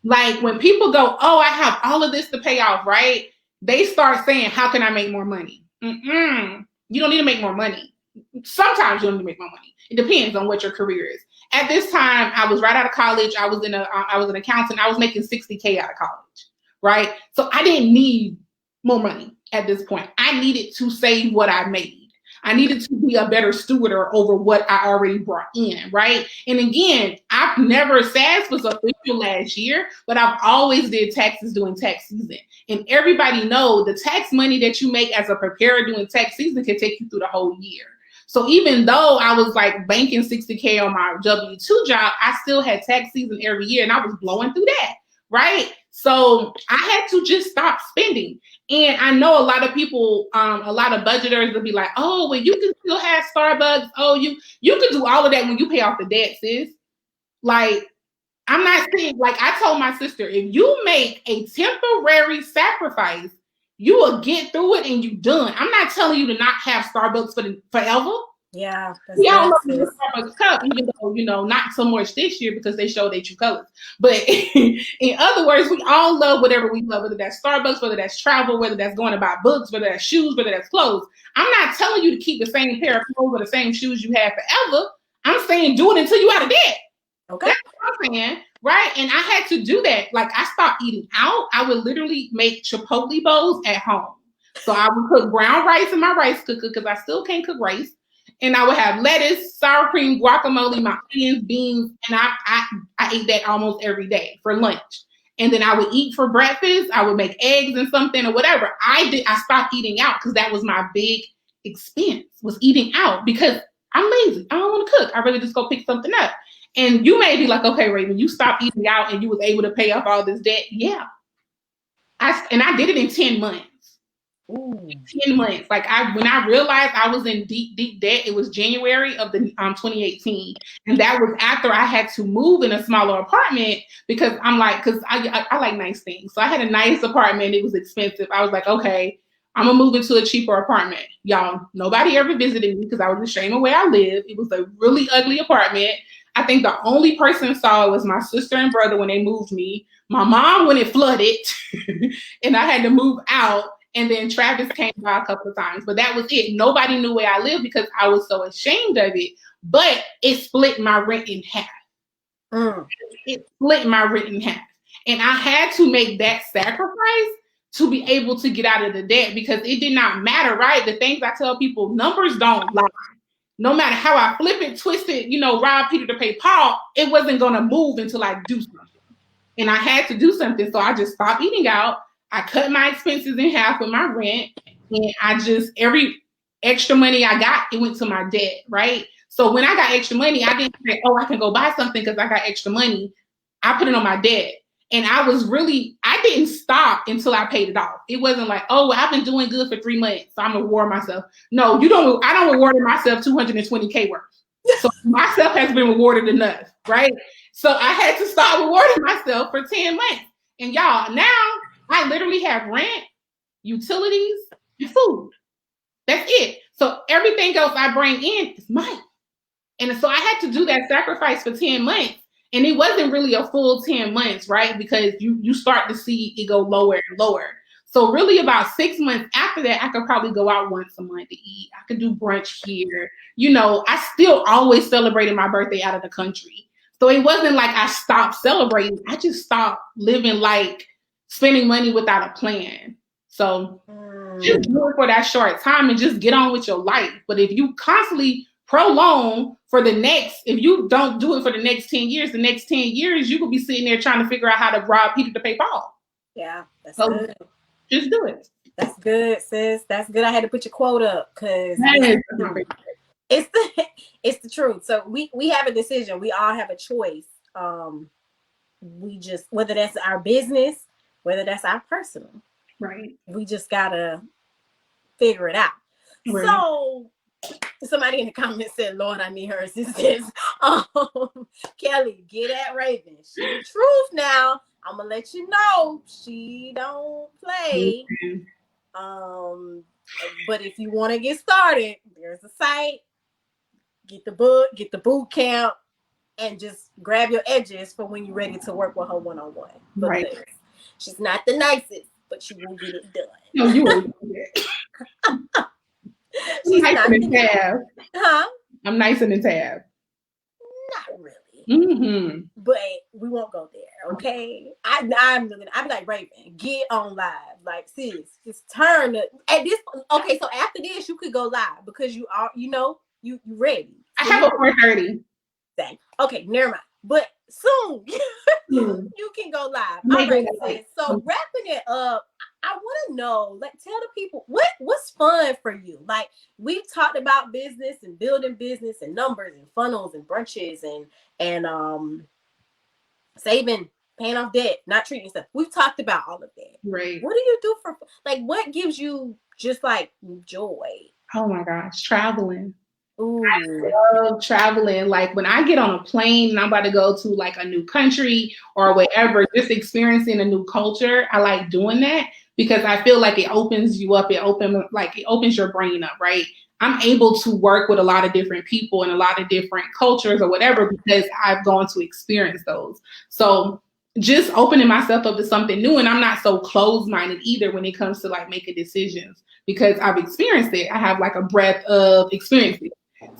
Speaker 2: Like when people go, oh, I have all of this to pay off, right? They start saying, how can I make more money? You don't need to make more money. Sometimes you don't need to make more money. It depends on what your career is. At this time, I was right out of college. I was an accountant. I was making $60K out of college, right? So I didn't need more money at this point. I needed to save what I made. I needed to be a better steward over what I already brought in, right? And again, I've never, SAS was official last year, but I've always did taxes during tax season. And everybody know the tax money that you make as a preparer during tax season can take you through the whole year. So even though I was like banking $60K on my W-2 job, I still had tax season every year and I was blowing through that, right? So I had to just stop spending. And I know a lot of people, a lot of budgeters will be like, oh, well, you can still have Starbucks. Oh, you can do all of that when you pay off the debt, sis. Like, I'm not saying, like I told my sister, if you make a temporary sacrifice, you will get through it and you done. I'm not telling you to not have Starbucks forever.
Speaker 1: Yeah,
Speaker 2: We all love the Starbucks cup, even though, not so much this year because they show their true colors. But in other words, we all love whatever we love, whether that's Starbucks, whether that's travel, whether that's going to buy books, whether that's shoes, whether that's clothes. I'm not telling you to keep the same pair of clothes or the same shoes you have forever. I'm saying do it until you out of debt.
Speaker 1: Okay.
Speaker 2: That's what I'm saying, right? And I had to do that. Like, I stopped eating out. I would literally make Chipotle bowls at home. So I would cook brown rice in my rice cooker because I still can't cook rice. And I would have lettuce, sour cream, guacamole, my onions, beans, and I ate that almost every day for lunch. And then I would eat for breakfast. I would make eggs and something or whatever. I stopped eating out because that was my big expense, was eating out, because I'm lazy. I don't want to cook. I really just go pick something up. And you may be like, okay, Raven, you stopped eating out and you was able to pay off all this debt. Yeah. I did it in 10 months.
Speaker 1: Ooh.
Speaker 2: 10 months. Like, when I realized I was in deep, deep debt, it was January of the 2018. And that was after I had to move in a smaller apartment because I'm like, because I like nice things. So I had a nice apartment. It was expensive. I was like, okay, I'm going to move into a cheaper apartment. Y'all, nobody ever visited me because I was ashamed of where I lived. It was a really ugly apartment. I think the only person saw it was my sister and brother when they moved me. My mom when it flooded and I had to move out. And then Travis came by a couple of times, but that was it. Nobody knew where I lived because I was so ashamed of it. But it split my rent in half. It split my rent in half. And I had to make that sacrifice to be able to get out of the debt because it did not matter, right? The things I tell people, numbers don't lie. No matter how I flip it, twist it, rob Peter to pay Paul, it wasn't going to move until I do something. And I had to do something. So I just stopped eating out. I cut my expenses in half with my rent, and every extra money I got, it went to my debt, right? So when I got extra money, I didn't say, oh, I can go buy something because I got extra money. I put it on my debt. And I didn't stop until I paid it off. It wasn't like, oh, well, I've been doing good for 3 months, so I'm gonna reward myself. No, I don't reward myself $220K worth. So myself has been rewarded enough, right? So I had to start rewarding myself for 10 months. And y'all, now I literally have rent, utilities, and food. That's it. So everything else I bring in is mine. And so I had to do that sacrifice for 10 months. And it wasn't really a full 10 months, right? Because you start to see it go lower and lower. So really about 6 months after that, I could probably go out once a month to eat. I could do brunch here. I still always celebrated my birthday out of the country. So it wasn't like I stopped celebrating. I just stopped living like spending money without a plan. So just do it for that short time and just get on with your life. But if you constantly prolong if you don't do it for the next 10 years, you could be sitting there trying to figure out how to rob Peter to pay Paul.
Speaker 1: Yeah, that's good.
Speaker 2: Just do it.
Speaker 1: That's good, sis. That's good. I had to put your quote up because it's the truth. So we have a decision. We all have a choice. Whether that's our business, whether that's our personal,
Speaker 2: right? We
Speaker 1: just gotta figure it out. Right. So somebody in the comments said, "Lord, I need her assistance." Kelly, get at Raven. She the truth now. I'm gonna let you know she don't play. But if you want to get started, there's a site. Get the book, get the boot camp, and just grab your edges for when you're ready to work with her one-on-one. Right. She's not the nicest, but she will get it done.
Speaker 2: No, you won't do it. She's nice in the tab.
Speaker 1: Huh?
Speaker 2: I'm nice in the tab.
Speaker 1: Not really.
Speaker 2: Mm-hmm.
Speaker 1: But we won't go there, okay? I'm like, Raven, get on live. Like, sis, just turn it. At this, okay, so after this, you could go live because you are, you ready.
Speaker 2: I have a 4:30.
Speaker 1: Okay, never mind. But soon you can go live. All right, sis. So wrapping it up, I want to know, like, tell the people what's fun for you. Like, we've talked about business and building business and numbers and funnels and brunches and saving paying off debt, not treating yourself. We've talked about all of that.
Speaker 2: Right.
Speaker 1: What do you do for, like, what gives you just like joy?
Speaker 2: Oh my gosh, traveling.
Speaker 1: Ooh.
Speaker 2: I love traveling. Like when I get on a plane and I'm about to go to like a new country or whatever, just experiencing a new culture, I like doing that because I feel like it opens you up. It opens your brain up, right? I'm able to work with a lot of different people and a lot of different cultures or whatever because I've gone to experience those. So just opening myself up to something new, and I'm not so closed-minded either when it comes to like making decisions because I've experienced it. I have like a breadth of experiences.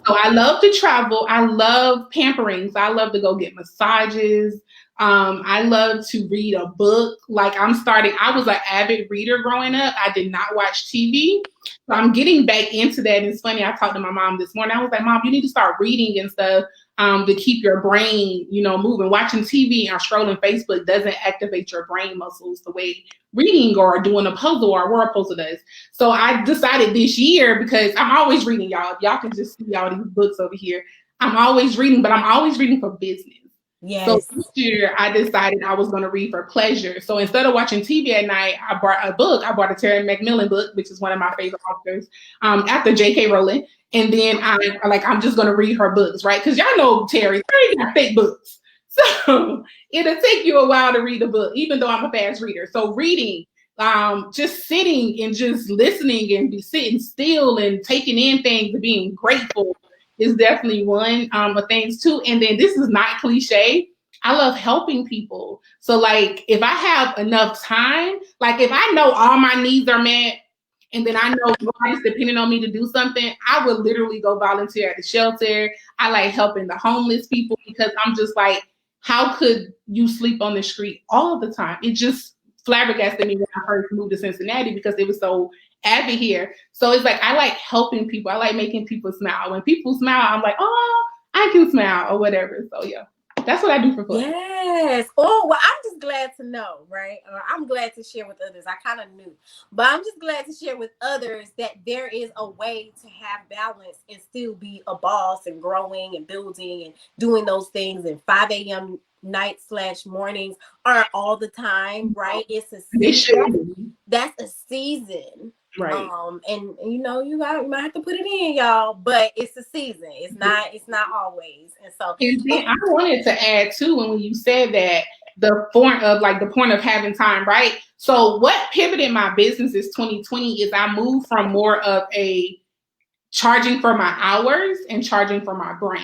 Speaker 2: So I love to travel. I love pampering. So I love to go get massages. I love to read a book. Like I was an avid reader growing up. I did not watch TV. So I'm getting back into that. And it's funny, I talked to my mom this morning. I was like, Mom, you need to start reading and stuff to keep your brain, moving. Watching TV or scrolling Facebook doesn't activate your brain muscles the way reading or doing a puzzle or a word puzzle does. So I decided this year, because I'm always reading, y'all. Y'all can just see all these books over here. I'm always reading, but I'm always reading for business.
Speaker 1: Yes.
Speaker 2: So this year I decided I was going to read for pleasure. So instead of watching TV at night, I bought a book. I bought a Terry McMillan book, which is one of my favorite authors, after J.K. Rowling. And then I'm just going to read her books, right? Because y'all know Terry got fake books. So it'll take you a while to read a book, even though I'm a fast reader. So reading, just sitting and just listening and be sitting still and taking in things and being grateful is definitely one of things too. And then this is not cliche. I love helping people. So like if I have enough time, like if I know all my needs are met, and then I know nobody's depending on me to do something, I would literally go volunteer at the shelter. I like helping the homeless people because I'm just like, how could you sleep on the street all the time? It just flabbergasted me when I first moved to Cincinnati because it was so avid here. So it's like, I like helping people. I like making people smile. When people smile, I'm like, oh, I can smile or whatever. So yeah, that's what I do for fun.
Speaker 1: Yes. Oh, well, I'm just glad to know, right? I'm glad to share with others. I kind of knew, but I'm just glad to share with others that there is a way to have balance and still be a boss and growing and building and doing those things. And 5 a.m. night/mornings aren't all the time, right? It's a season. That's a season.
Speaker 2: Right.
Speaker 1: And you might have to put it in, y'all, but it's a season. It's not always. And so
Speaker 2: and then I wanted to add too, when you said that, the point of having time, right? So what pivoted my business is 2020 is I moved from more of a charging for my hours and charging for my brain.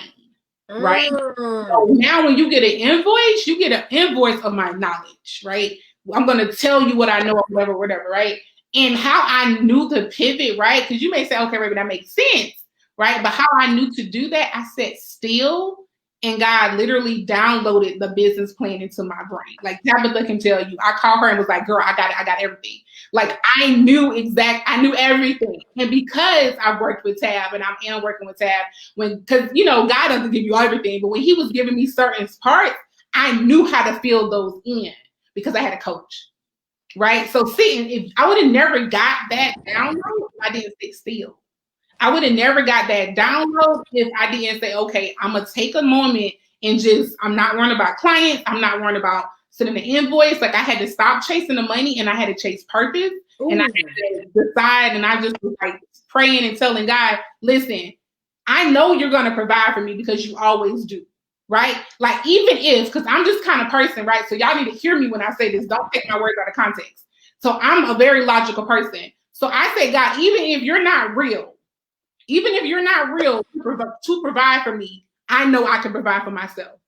Speaker 2: Right. So now when you get an invoice of my knowledge, right? I'm going to tell you what I know, whatever, right? And how I knew to pivot, right? Because you may say, okay, Raven, that makes sense, right? But how I knew to do that, I sat still and God literally downloaded the business plan into my brain. Like Tabitha can tell you, I called her and was like, girl, I got it. I got everything. Like I knew everything. And because I worked with Tab and I am working with Tab, because God doesn't give you everything, but when he was giving me certain parts, I knew how to fill those in because I had a coach. Right. So if I would have never got that download, I didn't sit still. I would have never got that download if I didn't say, okay, I'm going to take a moment and I'm not worrying about clients. I'm not worrying about sending the invoice. Like I had to stop chasing the money and I had to chase purpose. Ooh. And I had to decide, and I just was like praying and telling God, listen, I know you're going to provide for me because you always do. Right? Like even if, because I'm just kind of person, right? So y'all need to hear me when I say this. Don't take my words out of context. So I'm a very logical person. So I say, God, even if you're not real to provide for me, I know I can provide for myself.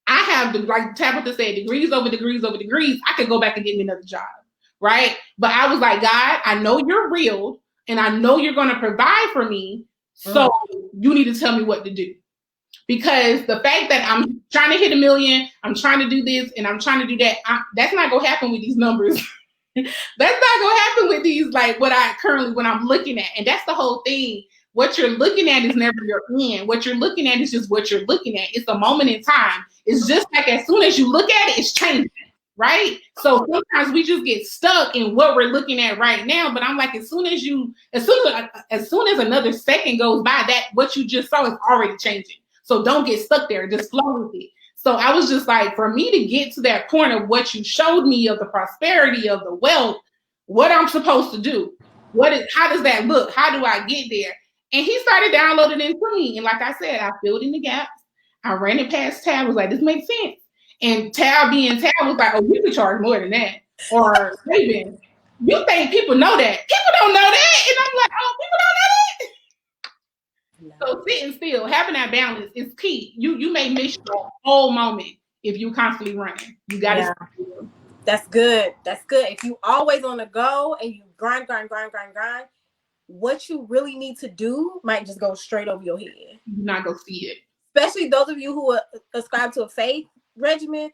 Speaker 2: I have, like Tabitha said, degrees over degrees over degrees. I could go back and get me another job, right? But I was like, God, I know you're real and I know you're going to provide for me. So you need to tell me what to do. Because the fact that I'm trying to hit 1 million, I'm trying to do this and I'm trying to do that, that's not going to happen with these numbers. That's not going to happen with these, like what I'm looking at. And that's the whole thing. What you're looking at is never your end. What you're looking at is just what you're looking at. It's a moment in time. It's just like as soon as you look at it, it's changing, right? So sometimes we just get stuck in what we're looking at right now. But I'm like, as soon as another second goes by, that what you just saw is already changing. So don't get stuck there. Just flow with it. So I was just like, for me to get to that point of what you showed me of the prosperity of the wealth, what I'm supposed to do, how does that look? How do I get there? And he started downloading it to me. And like I said, I filled in the gaps. I ran it past Tab, was like, this makes sense. And Tab was like, oh, you can charge more than that. Or Raven, you think people know that? People don't know that. And I'm like, oh, people don't know that. So sitting still, having that balance is key. You may miss your whole moment if you constantly running. You got to.
Speaker 1: That's good. That's good. If you always on the go and you grind, what you really need to do might just go straight over your head.
Speaker 2: You're not gonna see it.
Speaker 1: Especially those of you who ascribe to a faith regimen,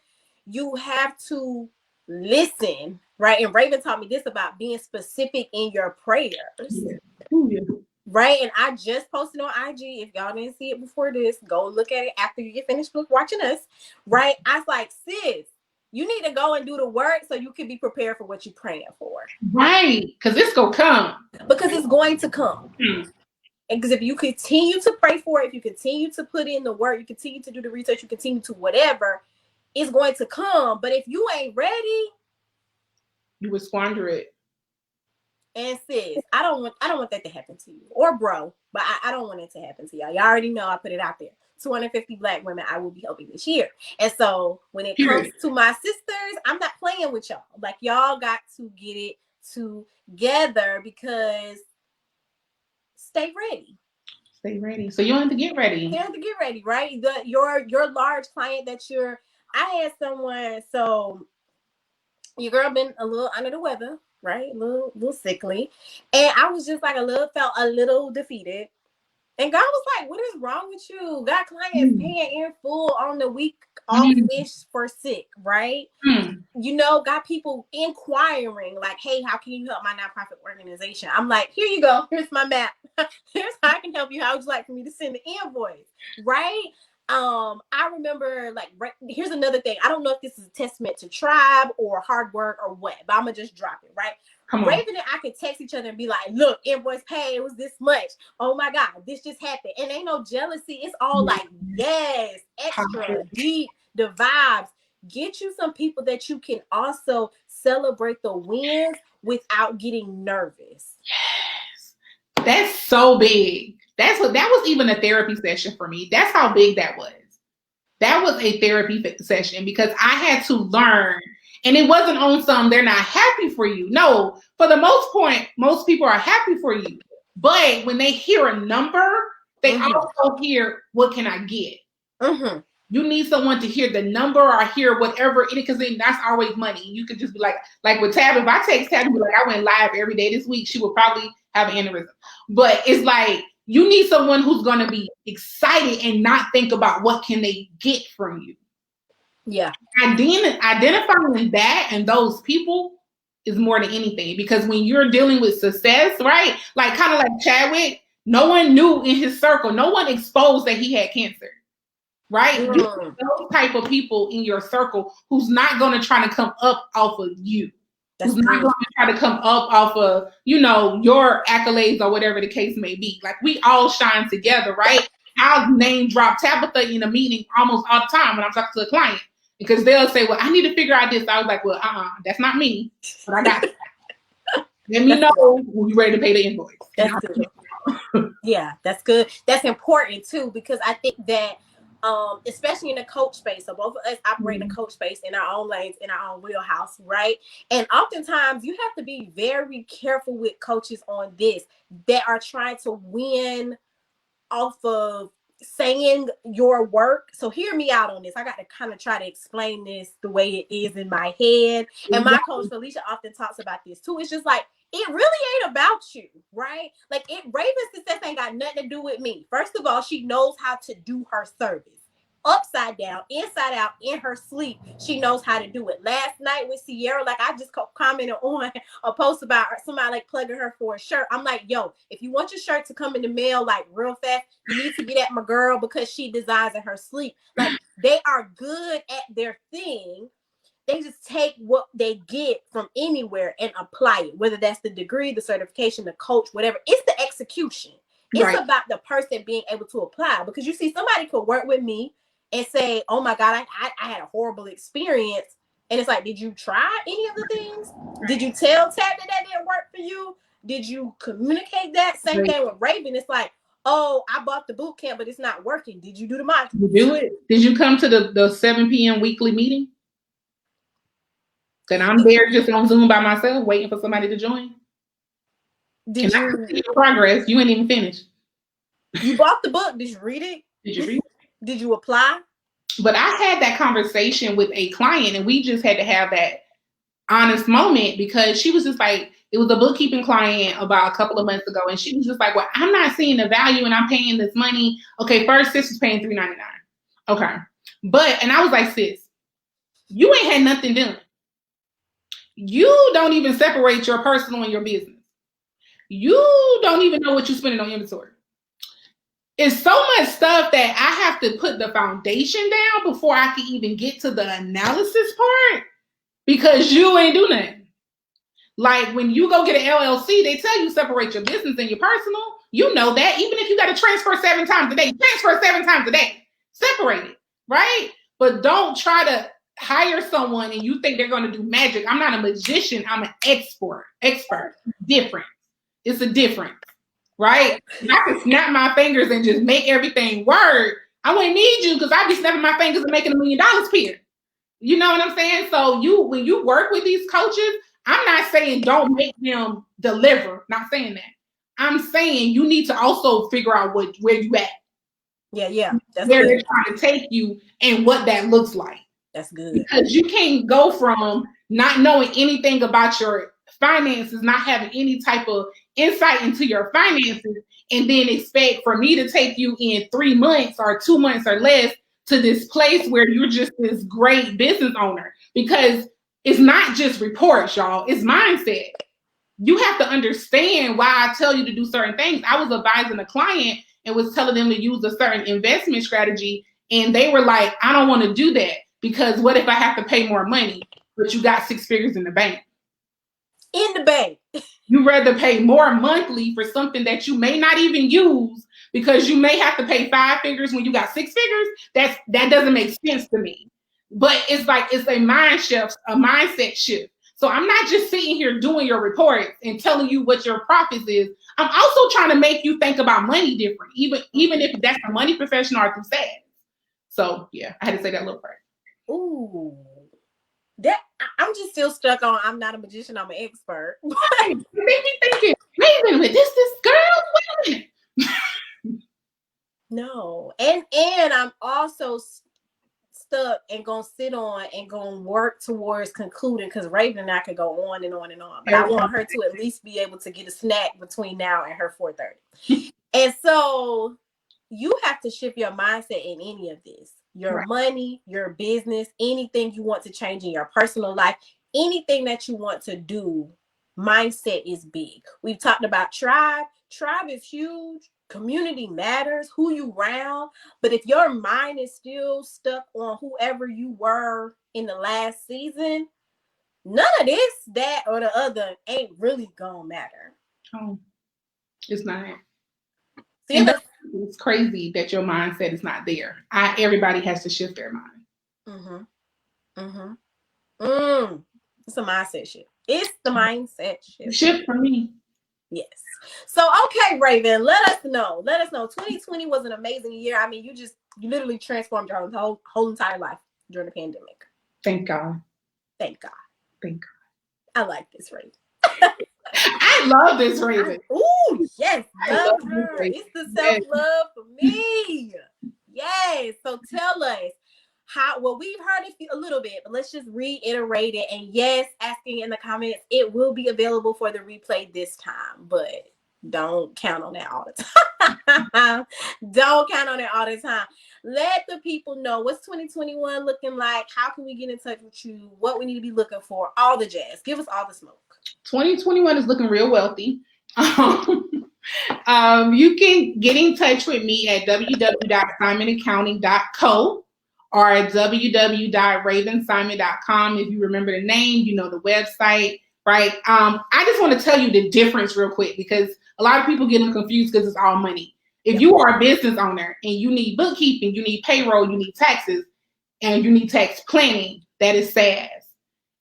Speaker 1: you have to listen, right? And Raven taught me this about being specific in your prayers.
Speaker 2: Yeah. Ooh, yeah.
Speaker 1: Right, and I just posted on IG. If y'all didn't see it before this, go look at it after you get finished watching us. Right, I was like, sis, you need to go and do the work so you can be prepared for what you're praying for.
Speaker 2: Right, because it's gonna come.
Speaker 1: Because it's going to come. And because if you continue to pray for it, if you continue to put in the work, you continue to do the research, you continue to whatever, it's going to come. But if you ain't ready,
Speaker 2: you would squander it.
Speaker 1: And sis, I don't want that to happen to you or bro, but I don't want it to happen to y'all. Y'all already know I put it out there. 250 Black women I will be helping this year. And so when it comes to my sisters, I'm not playing with y'all. Like, y'all got to get it together because stay ready.
Speaker 2: Stay ready. So you have to get ready.
Speaker 1: You have to get ready, right? Your large client I had someone, so your girl been a little under the weather, right? A little sickly. And I was just like felt a little defeated. And God was like, what is wrong with you? Got clients paying in full on the week off-ish for sick, right? You know, got people inquiring like, hey, how can you help my nonprofit organization? I'm like, here you go. Here's my map. Here's how I can help you. How would you like for me to send the invoice, right? I remember, like, here's another thing. I don't know if this is a testament to tribe or hard work or what, but I'm gonna just drop it, right? Raven and I could text each other and be like, look, invoice paid, it was this much. Oh my God, this just happened. And ain't no jealousy. It's all like, yes, extra deep, the vibes. Get you some people that you can also celebrate the wins without getting nervous.
Speaker 2: Yes. That's so big. That was even a therapy session for me. That's how big that was. That was a therapy session because I had to learn. And it wasn't on some, they're not happy for you. No, for the most part, most people are happy for you. But when they hear a number, they also hear, what can I get? You need someone to hear the number or hear whatever it is, because then that's always money. You could just be like with Tab, if I text Tab and be like, I went live every day this week, she would probably have an aneurysm. But it's like, you need someone who's going to be excited and not think about what can they get from you.
Speaker 1: Yeah.
Speaker 2: Identifying that and those people is more than anything, because when you're dealing with success, right? Like kind of like Chadwick, no one knew in his circle, no one exposed that he had cancer, right? You need those type of people in your circle who's not going to try to come up off of you. Who's not going to try to come up off of, your accolades or whatever the case may be. Like, we all shine together, right? I'll name drop Tabitha in a meeting almost all the time when I'm talking to a client, because they'll say, well, I need to figure out this. I was like, well, that's not me, but I got it. Let me know when you're ready to pay the invoice.
Speaker 1: That's good. Yeah, that's good. That's important too, because I think that especially in the coach space, so both of us operate in the coach space in our own lanes, in our own wheelhouse, right? And oftentimes you have to be very careful with coaches on this that are trying to win off of saying your work. So hear me out on this. I got to kind of try to explain this the way it is in my head. And my coach Felicia often talks about this too. It's just like, it really ain't about you, right? Like, Raven's success ain't got nothing to do with me. First of all, she knows how to do her service. Upside down, inside out, in her sleep, she knows how to do it. Last night with Sierra, like, I just commented on a post about somebody like plugging her for a shirt. I'm like, yo, if you want your shirt to come in the mail like real fast, you need to get at my girl, because she designs in her sleep. Like, they are good at their thing. They just take what they get from anywhere and apply it, whether that's the degree, the certification, the coach, whatever. It's the execution. It's about the person being able to apply, because you see, somebody could work with me and say, oh my God, I had a horrible experience. And it's like, did you try any of the things? Did you tell Tab that didn't work for you? Did you communicate that? Same thing with Raven. It's like, oh, I bought the boot camp, but it's not working. Did you do the modules?
Speaker 2: You do it? Did you come to the 7 p.m. weekly meeting? Then I'm there just on Zoom by myself, waiting for somebody to join.
Speaker 1: Did
Speaker 2: and you see your progress? You ain't even finished.
Speaker 1: You bought the book. Did you read it?
Speaker 2: Did you read it?
Speaker 1: Did you apply?
Speaker 2: But I had that conversation with a client, and we just had to have that honest moment because she was just like, it was a bookkeeping client about a couple of months ago, and she was just like, well, I'm not seeing the value and I'm paying this money. Okay, first sis was paying $3.99. Okay. And I was like, sis, you ain't had nothing done. You don't even separate your personal and your business. You don't even know what you're spending on inventory. It's so much stuff that I have to put the foundation down before I can even get to the analysis part because you ain't do nothing. Like when you go get an LLC, they tell you separate your business and your personal. You know that. Even if you got to transfer 7 times a day, transfer 7 times a day. Separate it, right? But don't try to hire someone and you think they're going to do magic. I'm not a magician. I'm an expert. Different. It's a difference, right? I can snap my fingers and just make everything work. I wouldn't need you because I'd be snapping my fingers and making $1 million here. You know what I'm saying? So when you work with these coaches, I'm not saying don't make them deliver. Not saying that. I'm saying you need to also figure out where you at.
Speaker 1: Yeah.
Speaker 2: That's where they're trying to take you and what that looks like.
Speaker 1: That's good.
Speaker 2: Because you can't go from not knowing anything about your finances, not having any type of insight into your finances, and then expect for me to take you in 3 months or 2 months or less to this place where you're just this great business owner. Because it's not just reports, y'all. It's mindset. You have to understand why I tell you to do certain things. I was advising a client and was telling them to use a certain investment strategy, and they were like, I don't want to do that because what if I have to pay more money, but you got 6 figures in the bank?
Speaker 1: In the bank.
Speaker 2: You rather pay more monthly for something that you may not even use because you may have to pay 5 figures when you got 6 figures. That doesn't make sense to me. But it's like it's a mindset shift. So I'm not just sitting here doing your reports and telling you what your profits is. I'm also trying to make you think about money different, even if that's a money professional or through sales. So yeah, I had to say that little part.
Speaker 1: Ooh. I'm just still stuck on I'm not a magician, I'm an expert.
Speaker 2: Right. You make me thinking, wait a minute, this girl, wait a minute.
Speaker 1: No. And I'm also stuck and gonna sit on and gonna work towards concluding because Raven and I could go on and on and on. But I want her to at least be able to get a snack between now and her 4:30. And so you have to shift your mindset in any of this. Your money, your business, anything you want to change in your personal life, anything that you want to do, mindset is big. We've talked about tribe. Tribe is huge. Community matters, who you around. But if your mind is still stuck on whoever you were in the last season, none of this, that, or the other ain't really gonna matter.
Speaker 2: Oh, it's not. It's crazy that your mindset is not there. Everybody has to shift their mind.
Speaker 1: It's a mindset shift. It's the mindset shift.
Speaker 2: Shift for me.
Speaker 1: Yes. So, okay, Raven, let us know. 2020 was an amazing year. I mean, you literally transformed your whole entire life during the pandemic.
Speaker 2: Thank God.
Speaker 1: Thank God.
Speaker 2: Thank God.
Speaker 1: I like this, Raven.
Speaker 2: I love this Raven.
Speaker 1: Oh, yes. Love her. It's the self-love for me. Yes. So tell us we've heard it a little bit, but let's just reiterate it. And yes, asking in the comments, it will be available for the replay this time, but don't count on that all the time. Don't count on it all the time. Let the people know what's 2021 looking like. How can we get in touch with you? What we need to be looking for? All the jazz. Give us all the smoke. 2021
Speaker 2: is looking real wealthy. You can get in touch with me at www.simonaccounting.co or at www.ravensimon.com. If you remember the name, you know the website, right? I just want to tell you the difference real quick because a lot of people get them confused because it's all money. If you are a business owner and you need bookkeeping, you need payroll, you need taxes, and you need tax planning, that is SaaS.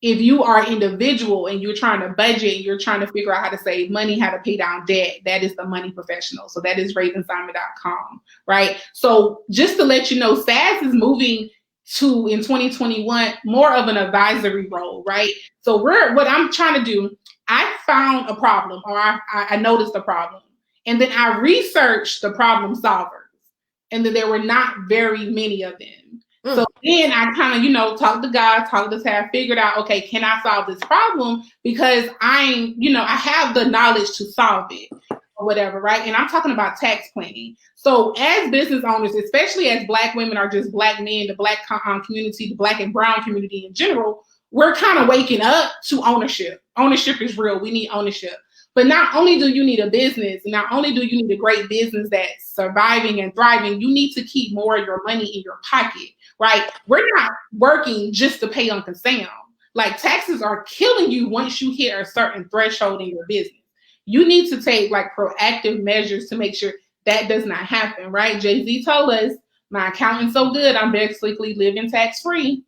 Speaker 2: If you are an individual and you're trying to budget, you're trying to figure out how to save money, how to pay down debt, that is the money professional. So that is ravensimon.com, right? So just to let you know, SaaS is moving to, in 2021, more of an advisory role, right? So what I'm trying to do, I found a problem, or I noticed a problem, and then I researched the problem solvers, and then there were not very many of them. So then I kind of, talked to God, talked to Tab, figured out, okay, can I solve this problem? Because I have the knowledge to solve it or whatever, right? And I'm talking about tax planning. So as business owners, especially as Black women or just Black men, the Black community, the Black and brown community in general, we're kind of waking up to ownership. Ownership is real. We need ownership. But not only do you need a business, not only do you need a great business that's surviving and thriving, you need to keep more of your money in your pocket, right? We're not working just to pay Uncle Sam. Like, taxes are killing you once you hit a certain threshold in your business. You need to take like proactive measures to make sure that does not happen, right? Jay-Z told us, my accountant's so good, I'm basically living tax-free.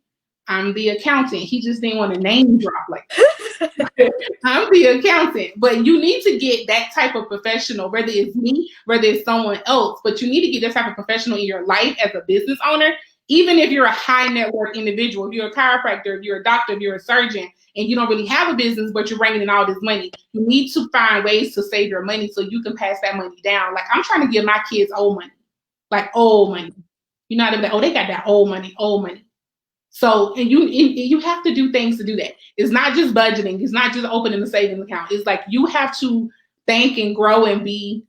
Speaker 2: I'm the accountant. He just didn't want to name drop like that. I'm the accountant. But you need to get that type of professional, whether it's me, whether it's someone else, but you need to get that type of professional in your life as a business owner. Even if you're a high net worth individual, if you're a chiropractor, if you're a doctor, if you're a surgeon, and you don't really have a business, but you're bringing in all this money, you need to find ways to save your money so you can pass that money down. Like, I'm trying to give my kids old money, like old money. You know what I mean? Like, oh, they got that old money. So, and you have to do things to do that. It's not just budgeting. It's not just opening a savings account. It's like you have to think and grow and be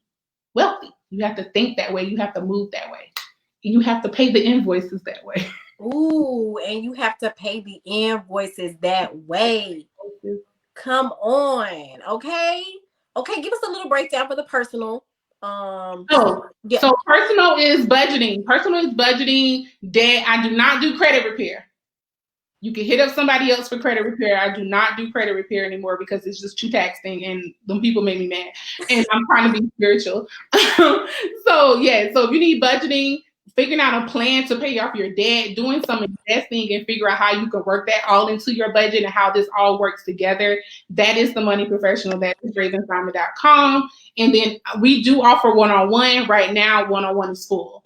Speaker 2: wealthy. You have to think that way. You have to move that way. You have to pay the invoices that way.
Speaker 1: Ooh, and you have to pay the invoices that way. Come on. Okay. Give us a little breakdown for the personal.
Speaker 2: So personal is budgeting. Personal is budgeting. Debt. I do not do credit repair. You can hit up somebody else for credit repair. I do not do credit repair anymore because it's just too taxing and them people make me mad. And I'm trying to be spiritual. So if you need budgeting, figuring out a plan to pay off your debt, doing some investing and figure out how you can work that all into your budget and how this all works together, that is the money professional. That is ravensimon.com. And then we do offer one-on-one. Right now, one-on-one is full.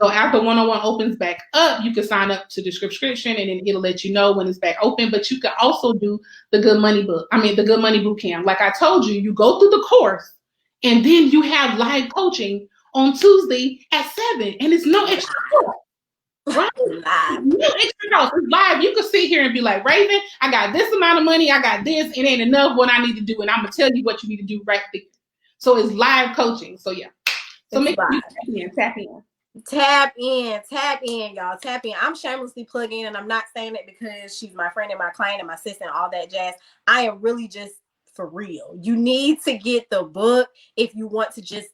Speaker 2: So after one-on-one opens back up, you can sign up to the subscription and then it'll let you know when it's back open. But you can also do the Good Money Boot Camp. Like I told you, you go through the course and then you have live coaching on Tuesday at 7, and it's no extra cost. Right? No extra cost. It's live. You can sit here and be like, Raven, I got this amount of money, I got this, it ain't enough what I need to do, and I'm gonna tell you what you need to do right there. So it's live coaching. So yeah. So make sure you tap in.
Speaker 1: Tap in, y'all. Tap in. I'm shamelessly plugging, and I'm not saying it because she's my friend and my client and my sister and all that jazz. I am really just for real. You need to get the book if you want to just,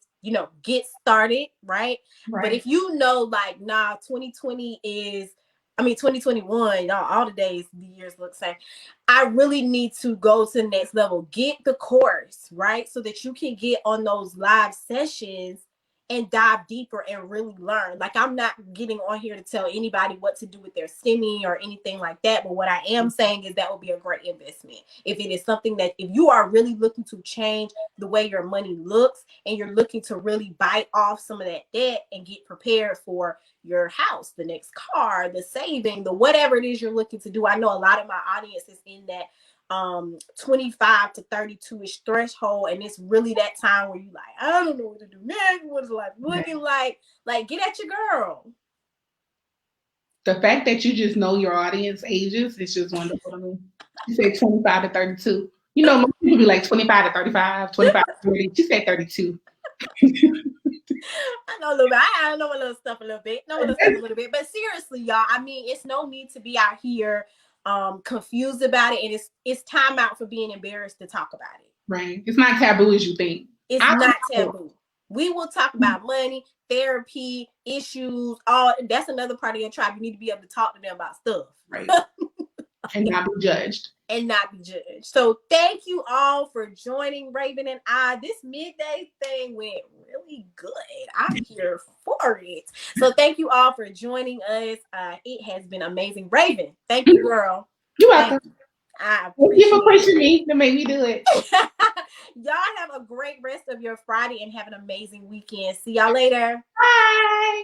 Speaker 1: get started, right? But if you know, like, 2020 is, 2021, y'all, all the years look the same. I really need to go to the next level. Get the course, right? So that you can get on those live sessions and dive deeper and really learn. Like, I'm not getting on here to tell anybody what to do with their STEMI or anything like that. But what I am saying is that would be a great investment. If it is something that, if you are really looking to change the way your money looks and you're looking to really bite off some of that debt and get prepared for your house, the next car, the saving, the whatever it is you're looking to do. I know a lot of my audience is in that 25 to 32-ish threshold, and it's really that time where you like, I don't know what to do next. What is life looking like? Like, get at your girl.
Speaker 2: The fact that you just know your audience ages is just wonderful to me. You say 25 to 32. Most people be like 25 to 35, 25 to 40. She said 32.
Speaker 1: I know a little bit. I know a little stuff a little bit. But seriously, y'all, it's no need to be out here confused about it, and it's time out for being embarrassed to talk about it.
Speaker 2: Right. It's not taboo as you think.
Speaker 1: It's not taboo. We will talk about money, therapy, issues, all. That's another part of your tribe. You need to be able to talk to them about stuff.
Speaker 2: Right. And not be judged.
Speaker 1: and not be judged. So thank you all for joining Raven and I. This midday thing went really good. I'm here for it. So thank you all for joining us. It has been amazing. Raven, thank you, girl.
Speaker 2: You're
Speaker 1: Thank
Speaker 2: welcome.
Speaker 1: you. I
Speaker 2: Thank you for
Speaker 1: appreciate
Speaker 2: pushing me to make me do it.
Speaker 1: it. Y'all have a great rest of your Friday and have an amazing weekend. See y'all later.
Speaker 2: Bye.